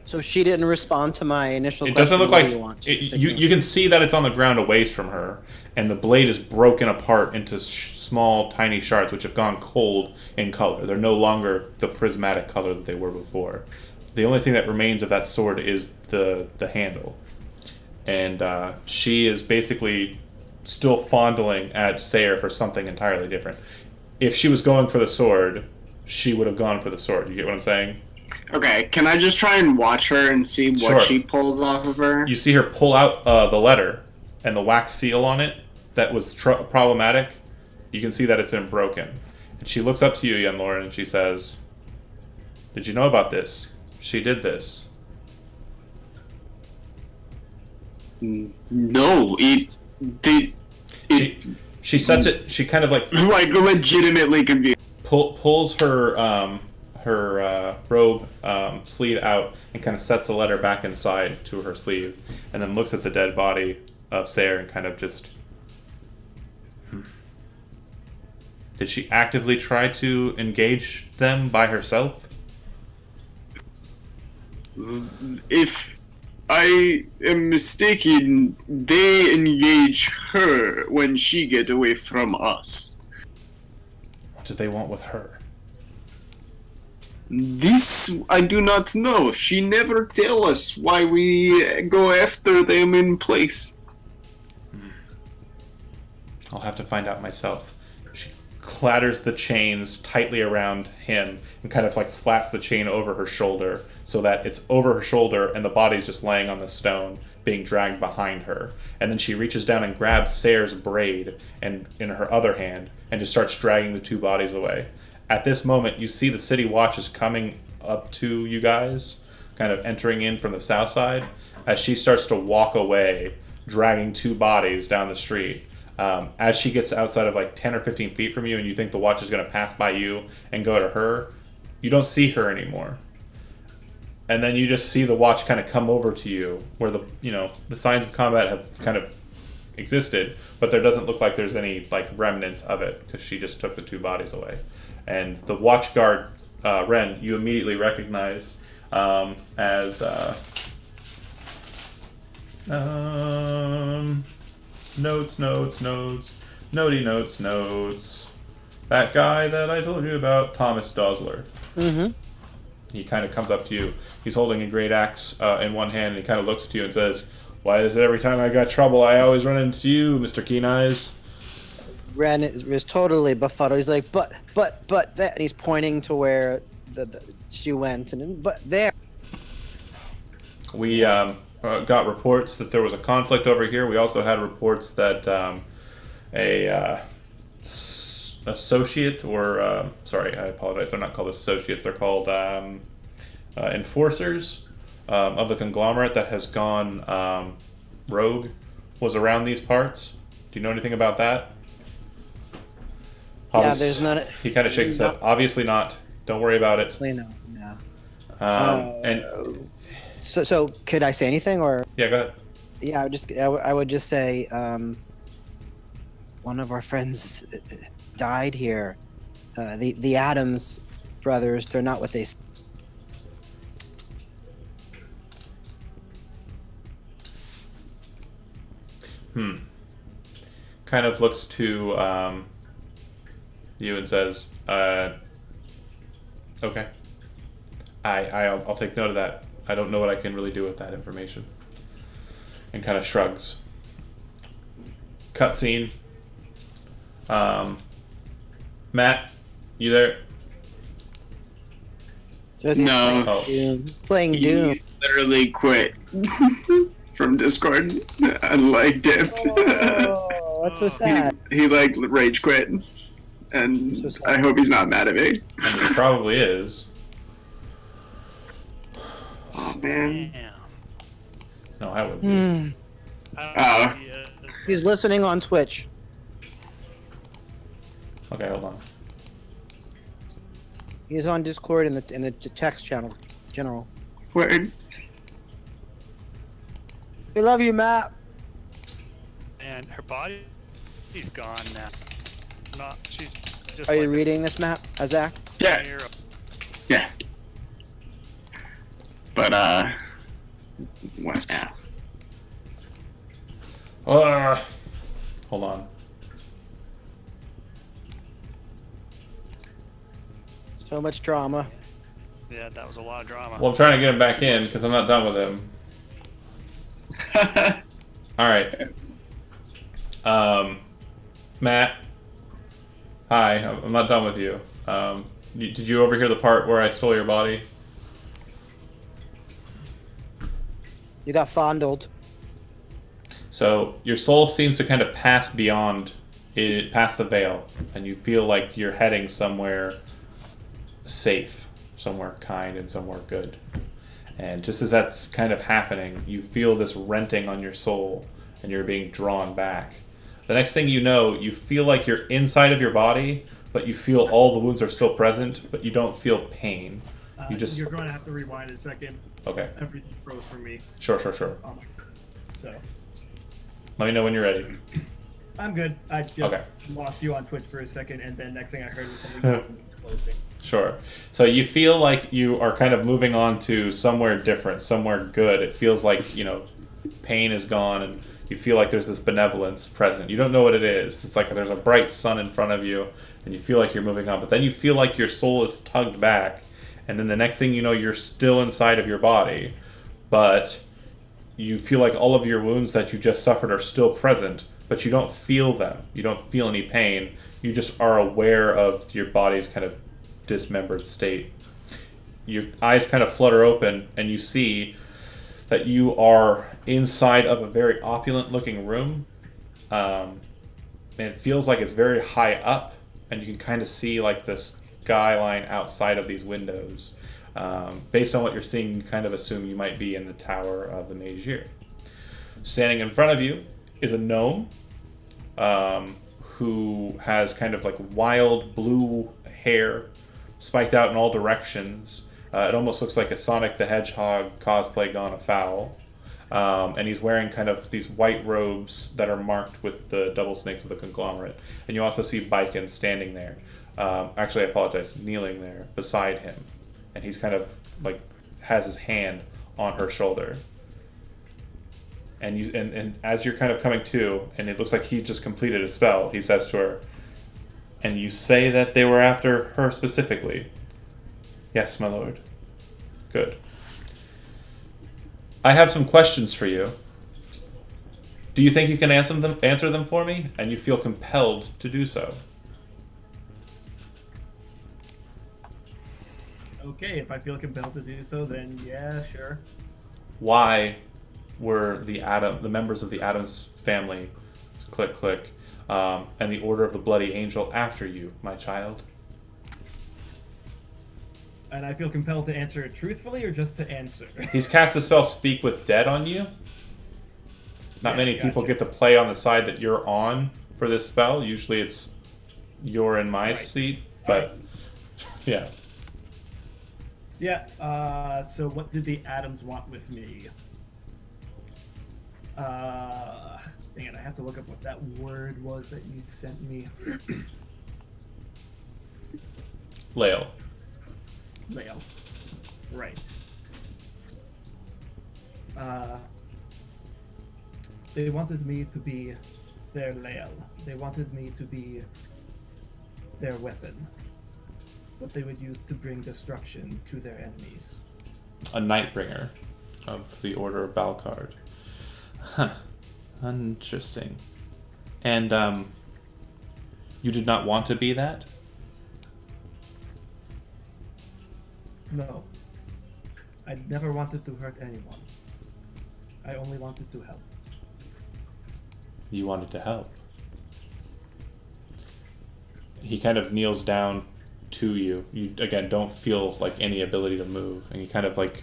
So she didn't respond to my initial It question. doesn't look what like do you want? it, She said you can see that it's on the ground away from her, and the blade is broken apart into small, tiny shards, which have gone cold in color. They're no longer the prismatic color that they were before. The only thing that remains of that sword is the handle, and she is basically still fondling at Sayre for something entirely different. If she was going for the sword, she would have gone for the sword. You get what I'm saying? Okay, can I just try and watch her and see what Sure. she pulls off of her? You see her pull out the letter and the wax seal on it that was problematic. You can see that it's been broken. And she looks up to you, Yenloren, and she says, "Did you know about this? She did this." No, She sets it. She kind of like like legitimately confused. pulls her robe sleeve out and kind of sets the letter back inside to her sleeve, and then looks at the dead body of Sayre and kind of just. Did she actively try to engage them by herself? If I am mistaken, they engage her when she get away from us. What did they want with her? This I do not know. She never tell us why we go after them in place. I'll have to find out myself. She clatters the chains tightly around him and kind of like slaps the chain over her shoulder so that it's over her shoulder and the body's just laying on the stone being dragged behind her. And then she reaches down and grabs Sayre's braid and in her other hand and just starts dragging the two bodies away. At this moment, you see the city watch is coming up to you guys, kind of entering in from the south side, as she starts to walk away, dragging two bodies down the street. As she gets outside of like 10 or 15 feet from you and you think the watch is going to pass by you and go to her, you don't see her anymore. And then you just see the watch kind of come over to you where the signs of combat have kind of existed, but there doesn't look like there's any like remnants of it because she just took the two bodies away. And the watch guard, Ren, you immediately recognize as notes, notey notes. That guy that I told you about, Thomas Dosler. Mm-hmm. He kind of comes up to you. He's holding a great axe in one hand, and he kind of looks to you and says, "Why is it every time I got trouble, I always run into you, Mr. Keen Eyes?" Ren is totally befuddled. He's like, but that, and he's pointing to where she went, and but there. We got reports that there was a conflict over here. We also had reports that associate, or sorry, I apologize. They're not called associates. They're called enforcers of the conglomerate that has gone rogue was around these parts. Do you know anything about that? Yeah, there's none. He kind of shakes his head. Obviously not. Don't worry about it. No, no. And So could I say anything, or? yeah, go ahead. Yeah, I would just say one of our friends died here. The Adams brothers. They're not what they. Kind of looks to you and says, "Okay, I'll take note of that. I don't know what I can really do with that information." And kind of shrugs. Cutscene. Matt, you there? So is he No. playing Doom? He literally quit from Discord and like dipped. Oh, that's so sad. He like rage quit, and So sad. I hope he's not mad at me. And he probably is. Oh man. Damn. No, I would. Be. I don't know, He's listening on Twitch. Okay, hold on. He's on Discord in the text channel, general. Word. We love you, Matt. And her body, she's gone now. Not, she's just. Are like you reading this, Matt? Zach? Yeah. smear of- Yeah. But what now? Hold on. So much drama. Yeah, that was a lot of drama. Well, I'm trying to get him back in because I'm not done with him. All right. Matt. Hi, I'm not done with you. Did you overhear the part where I stole your body? You got fondled. So your soul seems to kind of pass beyond it, past the veil, and you feel like you're heading somewhere safe, somewhere kind, and somewhere good. And just as that's kind of happening, you feel this renting on your soul, and you're being drawn back. The next thing you know, you feel like you're inside of your body, but you feel all the wounds are still present, but you don't feel pain. You just You're going to have to rewind a second. okay. Everything froze for me. Sure. So Let me know when you're ready. I'm good. I just Okay. lost you on Twitch for a second, and then next thing I heard was something closing. Sure. So you feel like you are kind of moving on to somewhere different, somewhere good. It feels like, pain is gone and you feel like there's this benevolence present. You don't know what it is. It's like there's a bright sun in front of you and you feel like you're moving on. But then you feel like your soul is tugged back. And then the next thing you know, you're still inside of your body. But you feel like all of your wounds that you just suffered are still present, but you don't feel them. You don't feel any pain. You just are aware of your body's kind of dismembered state. Your eyes kind of flutter open and you see that you are inside of a very opulent looking room. And it feels like it's very high up and you can kind of see like this skyline outside of these windows. Based on what you're seeing, you kind of assume you might be in the Tower of the Magier. Standing in front of you is a gnome who has kind of like wild blue hair spiked out in all directions. It almost looks like a Sonic the Hedgehog cosplay gone afoul. And he's wearing kind of these white robes that are marked with the double snakes of the conglomerate. And you also see Biken standing there. Actually, I apologize, kneeling there beside him. And he's kind of like has his hand on her shoulder. And as you're kind of coming to, and it looks like he just completed a spell, he says to her, "And you say that they were after her specifically?" "Yes, my lord." "Good. I have some questions for you." Do you think you can answer them for me, and you feel compelled to do so? Okay, if I feel compelled to do so, then yeah, sure. Why were the members of the Adams family, click click, and the Order of the Bloody Angel after you, my child? And I feel compelled to answer it truthfully or just to answer? He's cast the spell Speak with Dead on you. Not Yeah, many people gotcha. get to play on the side that you're on for this spell. Usually it's you're in my Right. seat, but yeah. Yeah, so what did the Adams want with me? Dang it, I have to look up what that word was that you sent me. Lael. Lael. Right. They wanted me to be their Lael. They wanted me to be their weapon. What they would use to bring destruction to their enemies. A Nightbringer of the Order of Balcard. Huh. Interesting. And you did not want to be that? No. I never wanted to hurt anyone. I only wanted to help. You wanted to help. He kind of kneels down to you. You, again, don't feel like any ability to move. And he kind of like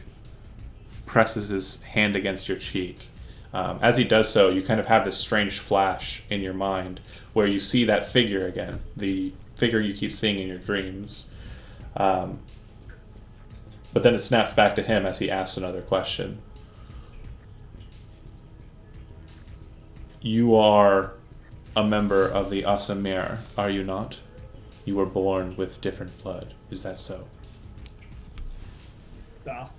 presses his hand against your cheek. As he does so, you kind of have this strange flash in your mind where you see that figure again, the figure you keep seeing in your dreams. But then it snaps back to him as he asks another question. You are a member of the Asamir, are you not? You were born with different blood, is that so? Ah.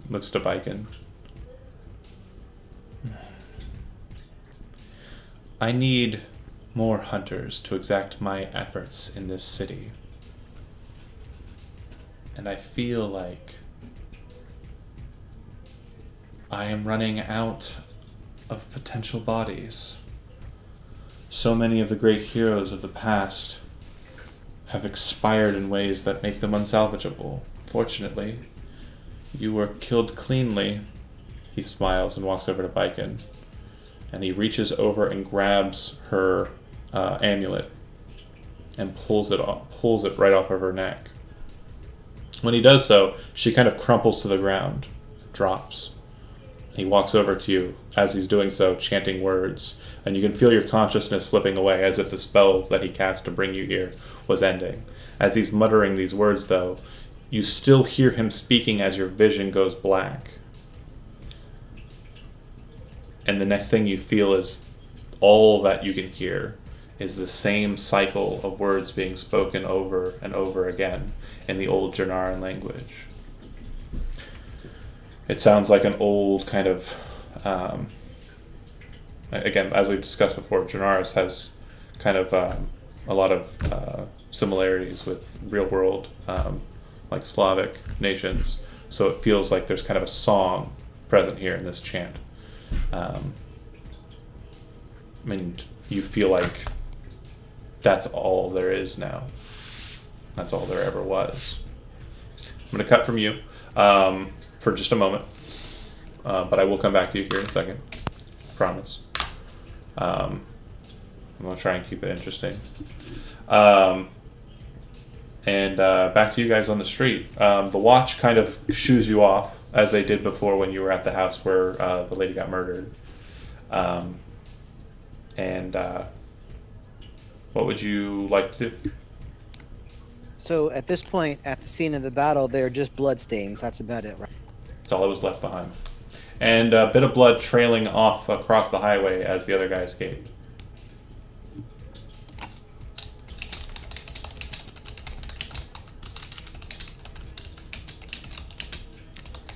Looks to Biken. I need more hunters to exact my efforts in this city. And I feel like I am running out of potential bodies. So many of the great heroes of the past have expired in ways that make them unsalvageable. Fortunately, you were killed cleanly. He smiles and walks over to Biken. And he reaches over and grabs her amulet and pulls it right off of her neck. When he does so, she kind of crumples to the ground, drops. He walks over to you as he's doing so, chanting words, and you can feel your consciousness slipping away as if the spell that he cast to bring you here was ending. As he's muttering these words, though, you still hear him speaking as your vision goes black. And the next thing you feel is all that you can hear is the same cycle of words being spoken over and over again in the old Janaran language. It sounds like an old kind of, again, as we've discussed before, Janaris has kind of a lot of similarities with real world, like Slavic nations. So it feels like there's kind of a song present here in this chant. And you feel like that's all there is now. That's all there ever was. I'm going to cut from you for just a moment, but I will come back to you here in a second. Promise. I'm going to try and keep it interesting. And back to you guys on the street. The watch kind of shoos you off, as they did before when you were at the house where the lady got murdered. And what would you like to do? So at this point, at the scene of the battle, they're just bloodstains. That's about it, right? That's all that was left behind. And a bit of blood trailing off across the highway as the other guy escaped.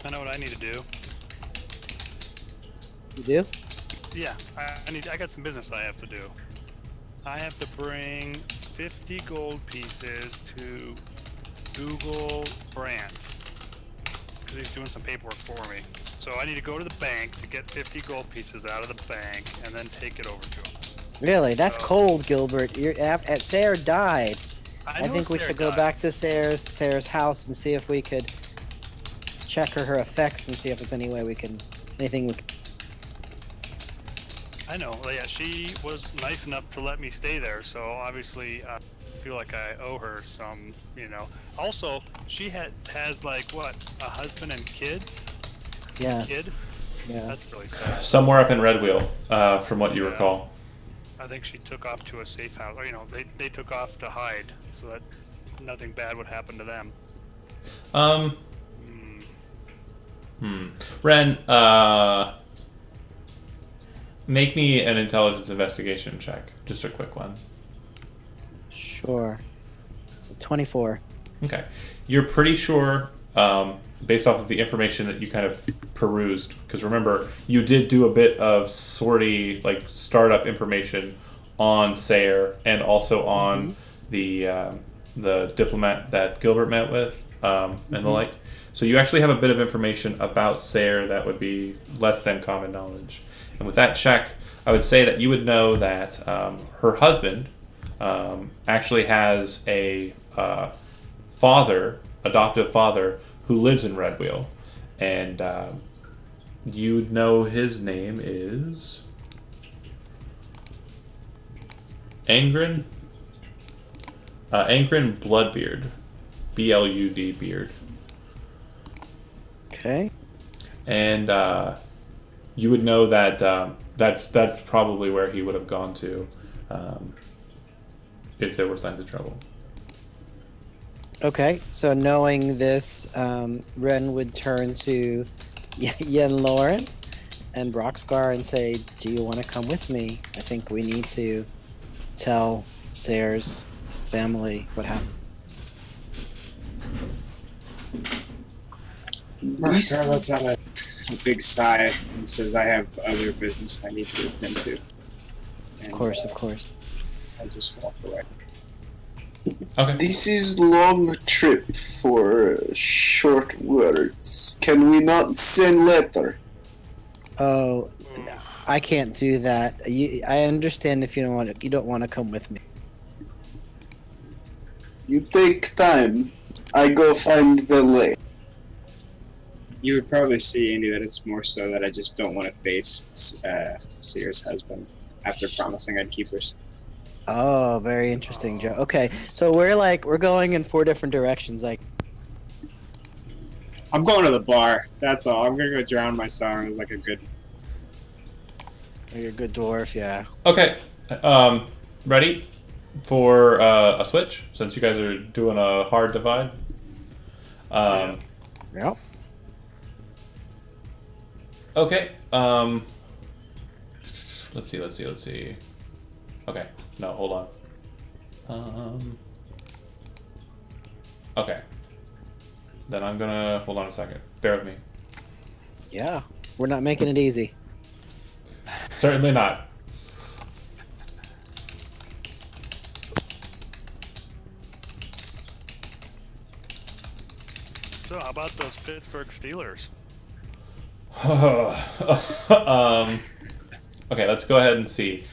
I know what I need to do. You do? Yeah, I got some business I have to do. I have to bring 50 gold pieces to Google Brand. because he's doing some paperwork for me. So I need to go to the bank to get 50 gold pieces out of the bank and then take it over to him. Really? That's So- cold, Gilbert. Sarah died. I know think we Sarah should go died. back to Sarah's house and see if we could check her effects and see if there's any way we can anything we can. I know. Well, yeah, she was nice enough to let me stay there, so obviously I feel like I owe her some, you know. Also, she has like what, a husband and kids? Yes. Kid? Yes. That's really sad. Somewhere up in Red Wheel, from what you Yeah. recall. I think she took off to a safe house, or you know, they took off to hide so that nothing bad would happen to them. Ren, make me an intelligence investigation check. Just a quick one. Sure. 24. Okay. You're pretty sure, based off of the information that you kind of perused, because remember, you did do a bit of sortie, like startup information on Sayre and also on the diplomat that Gilbert met with, and the like. So you actually have a bit of information about Sayre that would be less than common knowledge. And with that check, I would say that you would know that her husband actually has a adoptive father, who lives in Red Wheel. And you'd know his name is Angren Bloodbeard. B-L-U-D Beard. Okay. And you would know that that's probably where he would have gone to if there were signs of trouble. Okay. So knowing this, Ren would turn to Yen Lauren and Broxgar and say, "Do you want to come with me? I think we need to tell Sayre's family what happened." Broxgar lets out a big sigh and says, "I have other business I need to attend to." Of course, of course. I just walk away. Okay. This is long trip for short words. Can we not send letter? Oh, I can't do that. I understand if you don't want to. You don't want to come with me. You take time. I go find the lake. You would probably see, Andy, that it's more so that I just don't want to face Sayre's husband after promising I'd keep her. Oh, very interesting, Joe. Okay, so we're going in 4 different directions. Like, I'm going to the bar. That's all. I'm gonna go drown my sorrows like a good. you're a good dwarf, yeah. Okay. Ready for a switch, since you guys are doing a hard divide? Yep. Okay. Let's see. Okay. No, hold on. Okay. Then I'm gonna hold on a second. Bear with me. Yeah, we're not making it easy. Certainly not. So how about those Pittsburgh Steelers? Okay, let's go ahead and see.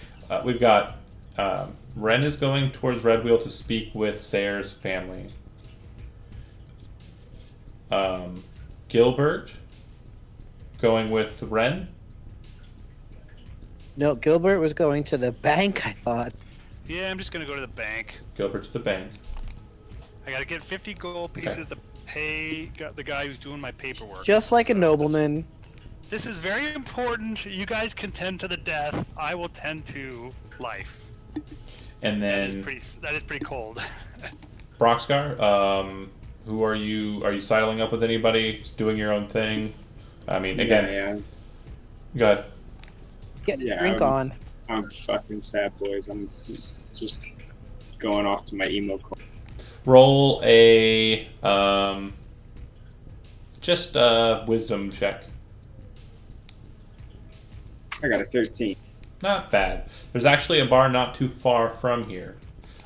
We've got Ren is going towards Red Wheel to speak with Sayre's family. Gilbert going with Ren. No, Gilbert was going to the bank, I thought. Yeah, I'm just gonna go to the bank. Gilbert to the bank. I gotta get 50 gold pieces to pay the guy who's doing my paperwork. Just like a So nobleman. This is very important. You guys can tend to the death. I will tend to life. And That is then pretty cold. Broxgar, who are you? Are you sidling up with anybody? Just doing your own thing? I mean, again, Yeah, go ahead. Get Yeah, drink on. I'm fucking sad, boys. I'm just going off to my emo club. Roll a just a wisdom check. I got a 13. Not bad. There's actually a bar not too far from here,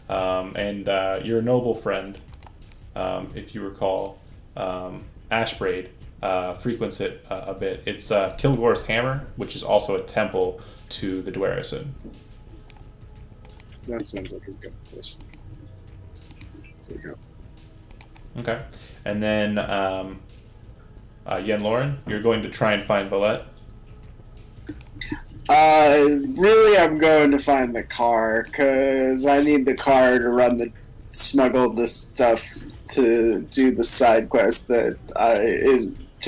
and your noble friend, if you recall, Ashbraid, frequents it a bit. It's Kilgore's Hammer, which is also a temple to the Dwarasin. That sounds like a good place. There we go. Okay. And then Yen Lauren, you're going to try and find Bolette. Really, I'm going to find the car because I need the car to smuggle the stuff to do the side quest to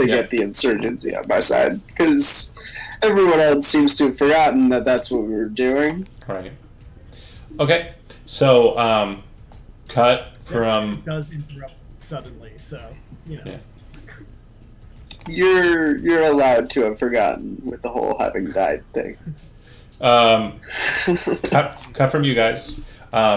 get the insurgency on my side. Because everyone else seems to have forgotten that that's what we were doing. Right. Okay. So, cut from. It does interrupt suddenly, so you know. Yeah. You're allowed to have forgotten with the whole having died thing. Cut from you guys.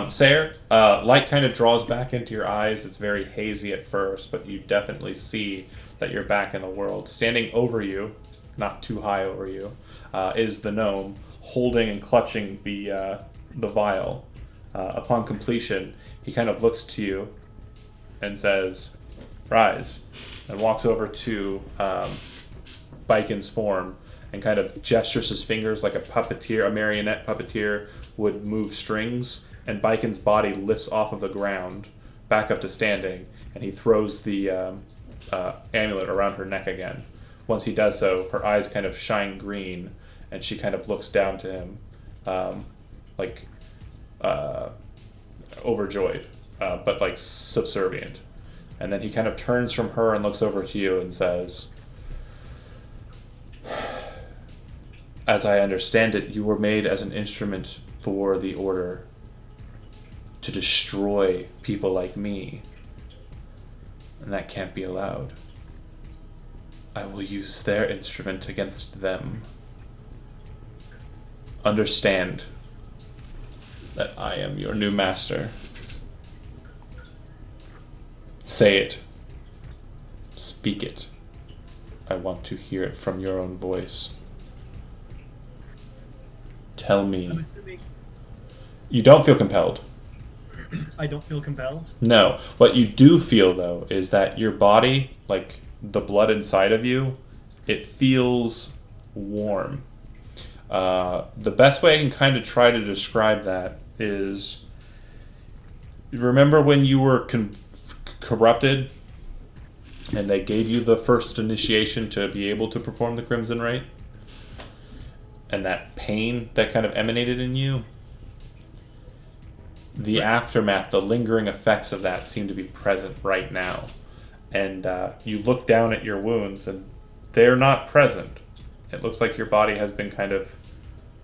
Sayer, light kind of draws back into your eyes. It's very hazy at first, but you definitely see that you're back in the world. Standing over you, not too high over you, is the gnome holding and clutching the vial. Upon completion, he kind of looks to you and says, "Rise," and walks over to Biken's form and kind of gestures his fingers like a marionette puppeteer would move strings, and Biken's body lifts off of the ground back up to standing, and he throws the amulet around her neck again. Once he does so, her eyes kind of shine green, and she kind of looks down to him overjoyed, but like subservient. And then he kind of turns from her and looks over to you and says, "As I understand it, you were made as an instrument for the Order to destroy people like me. And that can't be allowed. I will use their instrument against them. Understand that I am your new master. Say it. Speak it. I want to hear it from your own voice. Tell I'm me." assuming You don't feel compelled. I don't feel compelled. No. What you do feel, though, is that your body, like the blood inside of you, it feels warm. The best way I can kind of try to describe that is, remember when you were corrupted and they gave you the first initiation to be able to perform the Crimson Rite? And that pain that kind of emanated in you? The aftermath, the lingering effects of that seem to be present right now. And you look down at your wounds and they're not present. It looks like your body has been kind of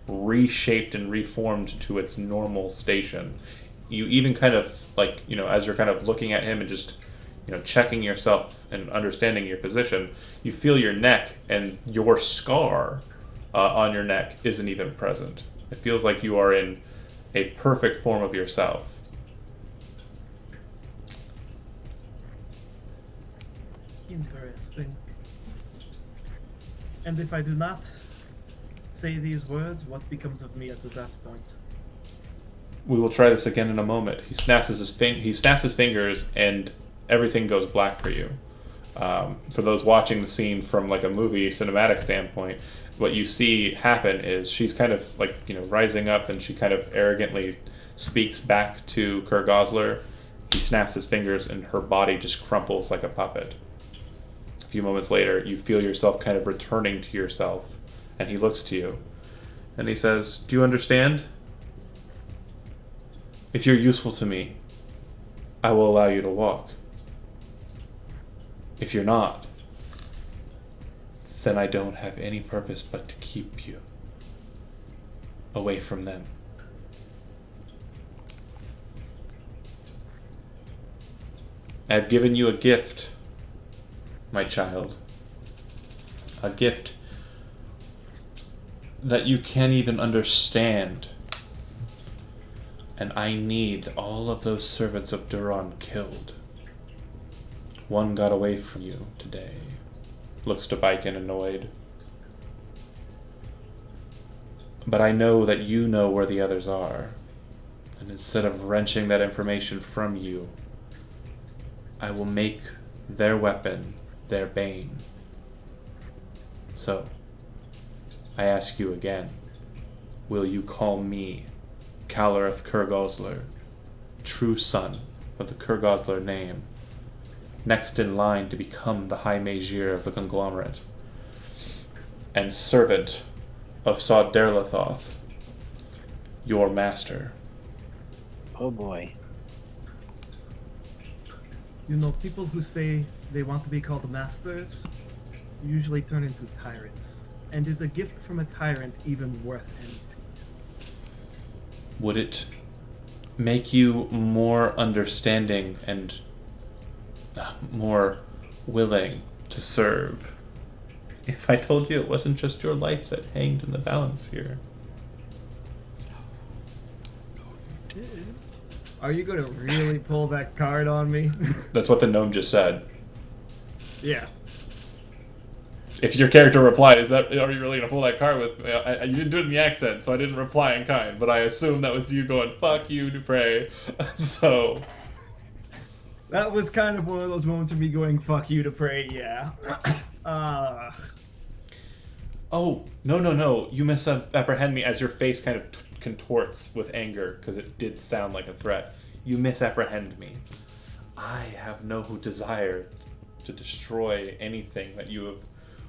reshaped and reformed to its normal station. You even kind of, like, you know, as you're kind of looking at him and just, you know, checking yourself and understanding your position, you feel your neck, and your scar on your neck isn't even present. It feels like you are in a perfect form of yourself. Interesting. And if I do not say these words, what becomes of me at that point? We will try this again in a moment. He snaps his fingers, and everything goes black for you. For those watching the scene from like a movie cinematic standpoint, what you see happen is she's kind of like, you know, rising up, and she kind of arrogantly speaks back to Kerr Gosler. He snaps his fingers, and her body just crumples like a puppet. A few moments later, you feel yourself kind of returning to yourself, and he looks to you, and he says, "Do you understand? If you're useful to me, I will allow you to walk. If you're not, then I don't have any purpose but to keep you away from them." I've given you a gift, my child. A gift that you can't even understand. And I need all of those servants of Duran killed. One got away from you today. Looks to Biken annoyed. But I know that you know where the others are. And instead of wrenching that information from you, I will make their weapon their bane. So, I ask you again, will you call me Calareth Kurgosler, true son of the Kurgosler name, next in line to become the High Magir of the conglomerate, and servant of Sod Derlathoth, your master? Oh boy. You know, people who say they want to be called masters usually turn into tyrants. And is a gift from a tyrant even worth anything? Would it make you more understanding and more willing to serve if I told you it wasn't just your life that hanged in the balance here? Are you going to really pull that card on me? That's what the gnome just said. Yeah. If your character replied, are you really gonna pull that card with me? You didn't do it in the accent, so I didn't reply in kind, but I assume that was you going, fuck you, Dupre. So... That was kind of one of those moments of me going, fuck you to pray, yeah. Oh, no. You misapprehend me as your face kind of contorts with anger, because it did sound like a threat. You misapprehend me. I have no desire to destroy anything that you have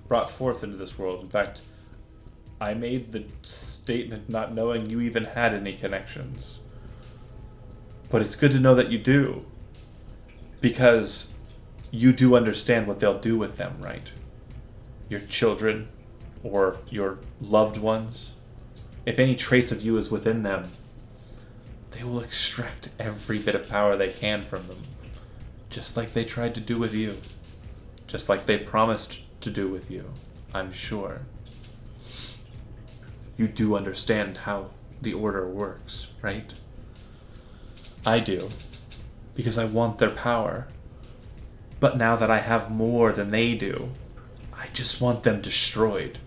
brought forth into this world. In fact, I made the statement not knowing you even had any connections. But it's good to know that you do. Because you do understand what they'll do with them, right? Your children, or your loved ones. If any trace of you is within them, they will extract every bit of power they can from them. Just like they tried to do with you. Just like they promised to do with you, I'm sure. You do understand how the Order works, right? I do. Because I want their power. But now that I have more than they do, I just want them destroyed.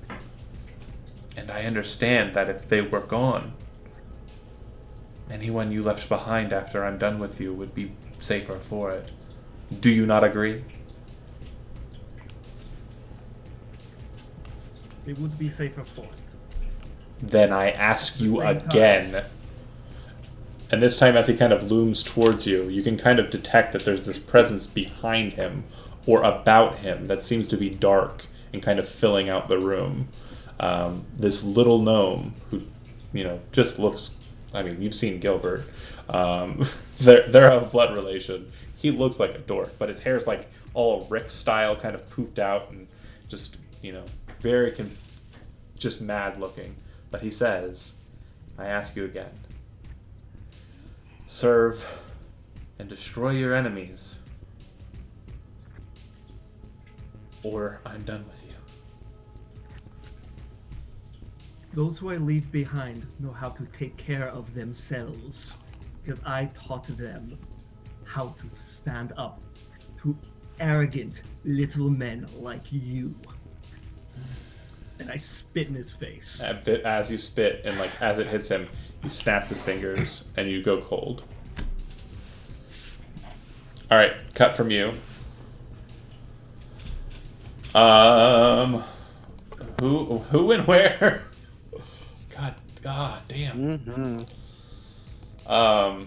And I understand that if they were gone, anyone you left behind after I'm done with you would be safer for it. Do you not agree? It would be safer for it. Then I ask you Same time. again. And this time as he kind of looms towards you, you can kind of detect that there's this presence behind him or about him that seems to be dark and kind of filling out the room. This little gnome who, just looks... I mean, you've seen Gilbert. They're of blood relation. He looks like a dork, but his hair's like all Rick style, kind of poofed out and just, very just mad looking. But he says, I ask you again. Serve and destroy your enemies, or I'm done with you. Those who I leave behind know how to take care of themselves, because I taught them how to stand up to arrogant little men like you. And I spit in his face. As you spit, and as it hits him, he snaps his fingers, and you go cold. All right, cut from you. Who and where? God damn. Mm-hmm.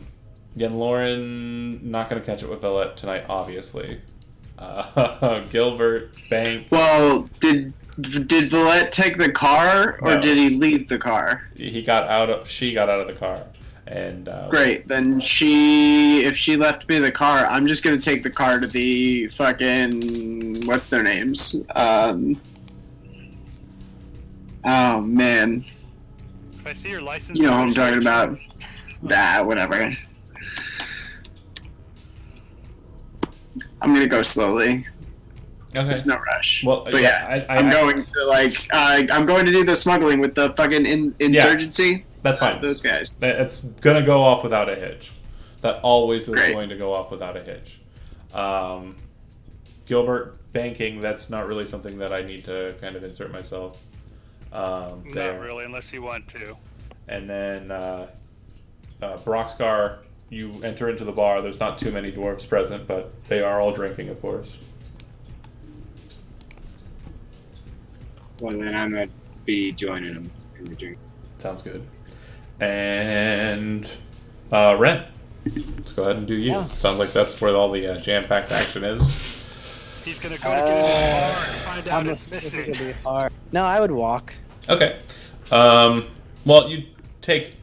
Lauren not gonna catch it with Villette tonight, obviously. Gilbert, Bank. Well, did Villette take the car, or No. did he leave the car? She got out of the car, and Great. Then if she left me the car, I'm just gonna take the car to the fucking what's their names? Oh man, If I see your license, you know what I'm talking about. Whatever. I'm gonna go slowly. Okay. There's no rush. Well, But yeah, I'm going to I'm going to do the smuggling with the fucking insurgency. That's fine. Those guys. It's gonna go off without a hitch. That always is Great. going to go off without a hitch. Gilbert, banking, that's not really something that I need to kind of insert myself. Not there. really, unless you want to. And then Broxgar, you enter into the bar. There's not too many dwarves present, but they are all drinking, of course. Well, then I'm gonna be joining them in the drink. Sounds good. And Ren, let's go ahead and do you. Yeah. Sounds like that's where all the jam-packed action is. He's gonna go to get in his car and find out I'm it's afraid missing. it'll be hard. No, I would walk. Okay. Well, you take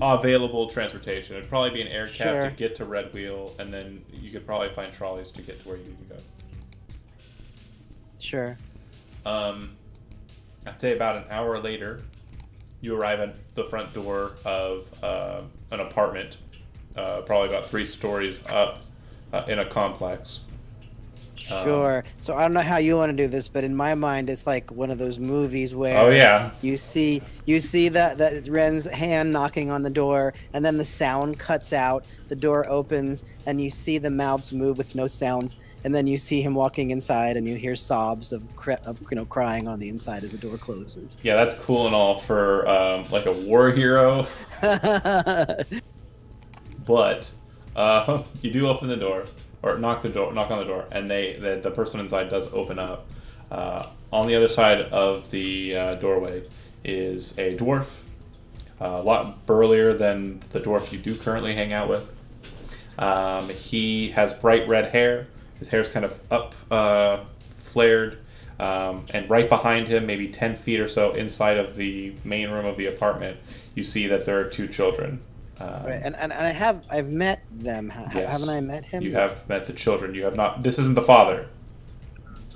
available transportation. It'd probably be an air cab Sure. to get to Red Wheel, and then you could probably find trolleys to get to where you need to go. Sure. I'd say about an hour later, you arrive at the front door of an apartment, probably about 3 stories up in a complex. Sure. So I don't know how you want to do this, but in my mind, it's like one of those movies where Oh yeah, you see that Ren's hand knocking on the door, and then the sound cuts out. The door opens, and you see the mouths move with no sounds, and then you see him walking inside, and you hear sobs of crying on the inside as the door closes. yeah, that's cool and all for like a war hero, but you do open the door or knock on the door, and the person inside does open up. On the other side of the doorway is a dwarf, a lot burlier than the dwarf you do currently hang out with. He has bright red hair. His hair's kind of up, flared, and right behind him, maybe 10 feet or so inside of the main room of the apartment, you see that there are 2 children. Right, and I've met them. Yes. Haven't I met him? You have met the children. You have not. This isn't the father.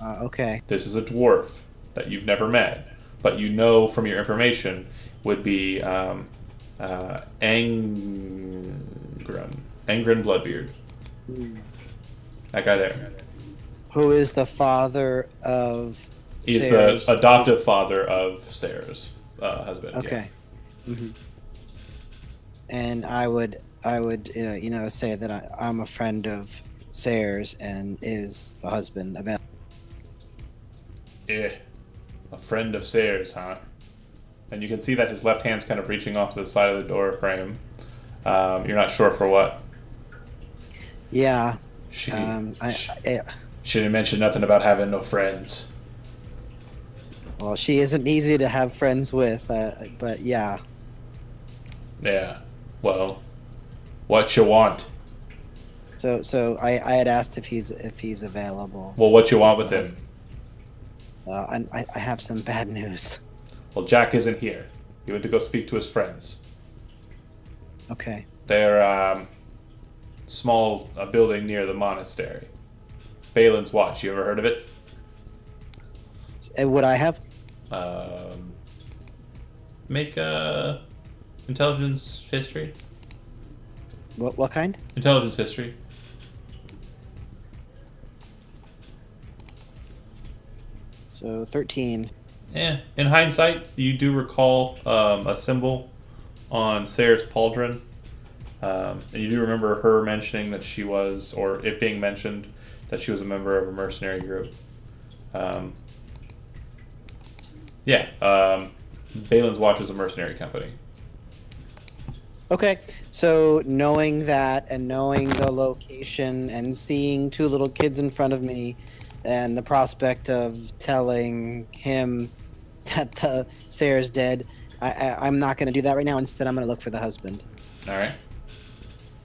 Okay. This is a dwarf that you've never met, but you know from your information would be Angren Bloodbeard. That guy there. Who is the father of? He's Sayre's the adoptive father of Sarah's husband. yeah. Okay. Hmm. And I would say that I'm a friend of Sayre's and is the husband of. Yeah. A friend of Sayre's, huh? And you can see that his left hand's kind of reaching off to the side of the door frame. You're not sure for what. Yeah. She I didn't mention nothing about having no friends. well, she isn't easy to have friends with, but yeah. Yeah. Well, what you want? So I had asked if he's available. Well, what you want with him? And I have some bad news. Well, Jack isn't here. He went to go speak to his friends. Okay. They're small building near the monastery. Balin's Watch. You ever heard of it? Would I have? Make a intelligence history. What kind? Intelligence history. So 13. Yeah. In hindsight, you do recall a symbol on Sayre's pauldron. And you do remember her mentioning that she was, or it being mentioned, that she was a member of a mercenary group. Balin's Watch is a mercenary company. Okay, so knowing that and knowing the location and seeing 2 little kids in front of me and the prospect of telling him that the Sayre's dead, I'm not going to do that right now. Instead, I'm going to look for the husband. All right.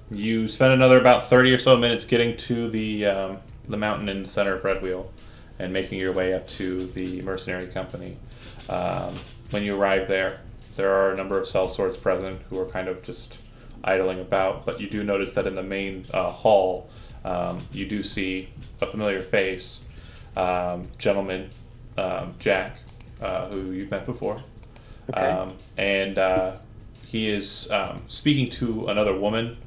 You spend another about 30 or so minutes getting to the mountain in the center of Red Wheel and making your way up to the mercenary company. When you arrive there are a number of sellswords present who are kind of just idling about, but you do notice that in the main hall, you do see a familiar face, gentleman, Jack, who you've met before. Okay. And he is speaking to another woman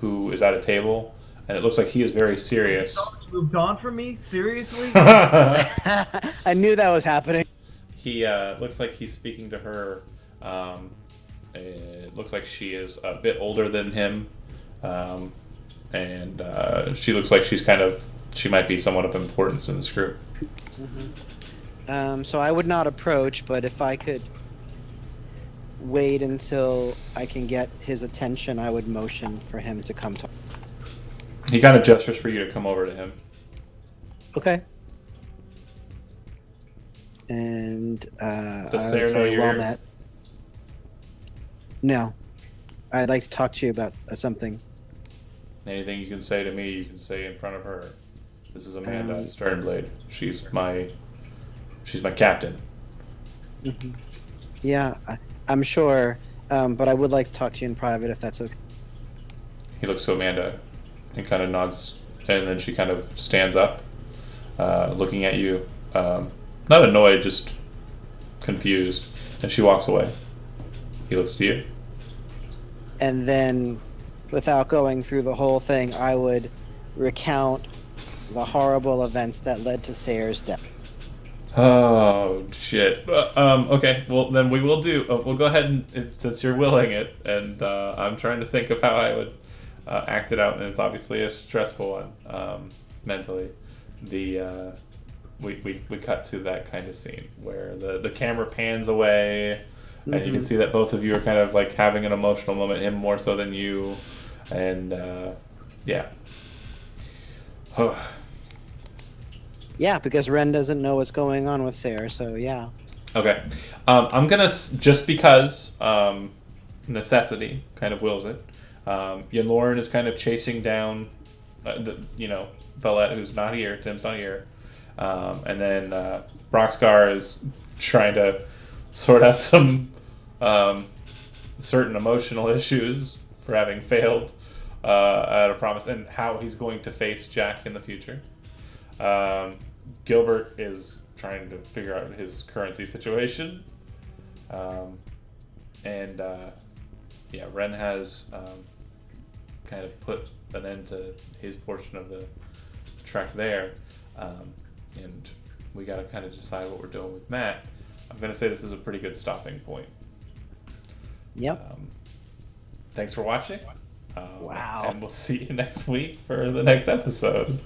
who is at a table, and it looks like he is very serious. You moved on from me? Seriously? I knew that was happening. He looks like he's speaking to her. It looks like she is a bit older than him, and she looks like she might be somewhat of importance in this group. So I would not approach, but if I could wait until I can get his attention, I would motion for him to come talk. He kind of gestures for you to come over to him. Okay. And Does I Sarah would know say, you're well here? met. No. I'd like to talk to you about something. Anything you can say to me, you can say in front of her. This is Amanda Um, Sternblade. She's my captain. Yeah, I'm sure. But I would like to talk to you in private if that's okay. He looks to Amanda and kind of nods, and then she kind of stands up, looking at you, not annoyed, just confused, and she walks away. He looks to you. And then, without going through the whole thing, I would recount the horrible events that led to Sayre's death. Oh shit. Okay. Well, then we will do. We'll go ahead and since you're willing it, and I'm trying to think of how I would act it out, and it's obviously a stressful one mentally. We cut to that kind of scene where the camera pans away, and you can see that both of you are kind of like having an emotional moment. Him more so than you, and yeah. Yeah, because Ren doesn't know what's going on with Sayre, so yeah. Okay. I'm gonna just because necessity kind of wills it. Lauren is kind of chasing down, Valette, who's not here. Tim's not here, and then Broxgar is trying to sort out some certain emotional issues for having failed at a promise and how he's going to face Jack in the future. Gilbert is trying to figure out his currency situation. Ren has kind of put an end to his portion of the trek there. And we got to kind of decide what we're doing with Matt. I'm going to say this is a pretty good stopping point. Yep. Thanks for watching. Wow. And we'll see you next week for the next episode.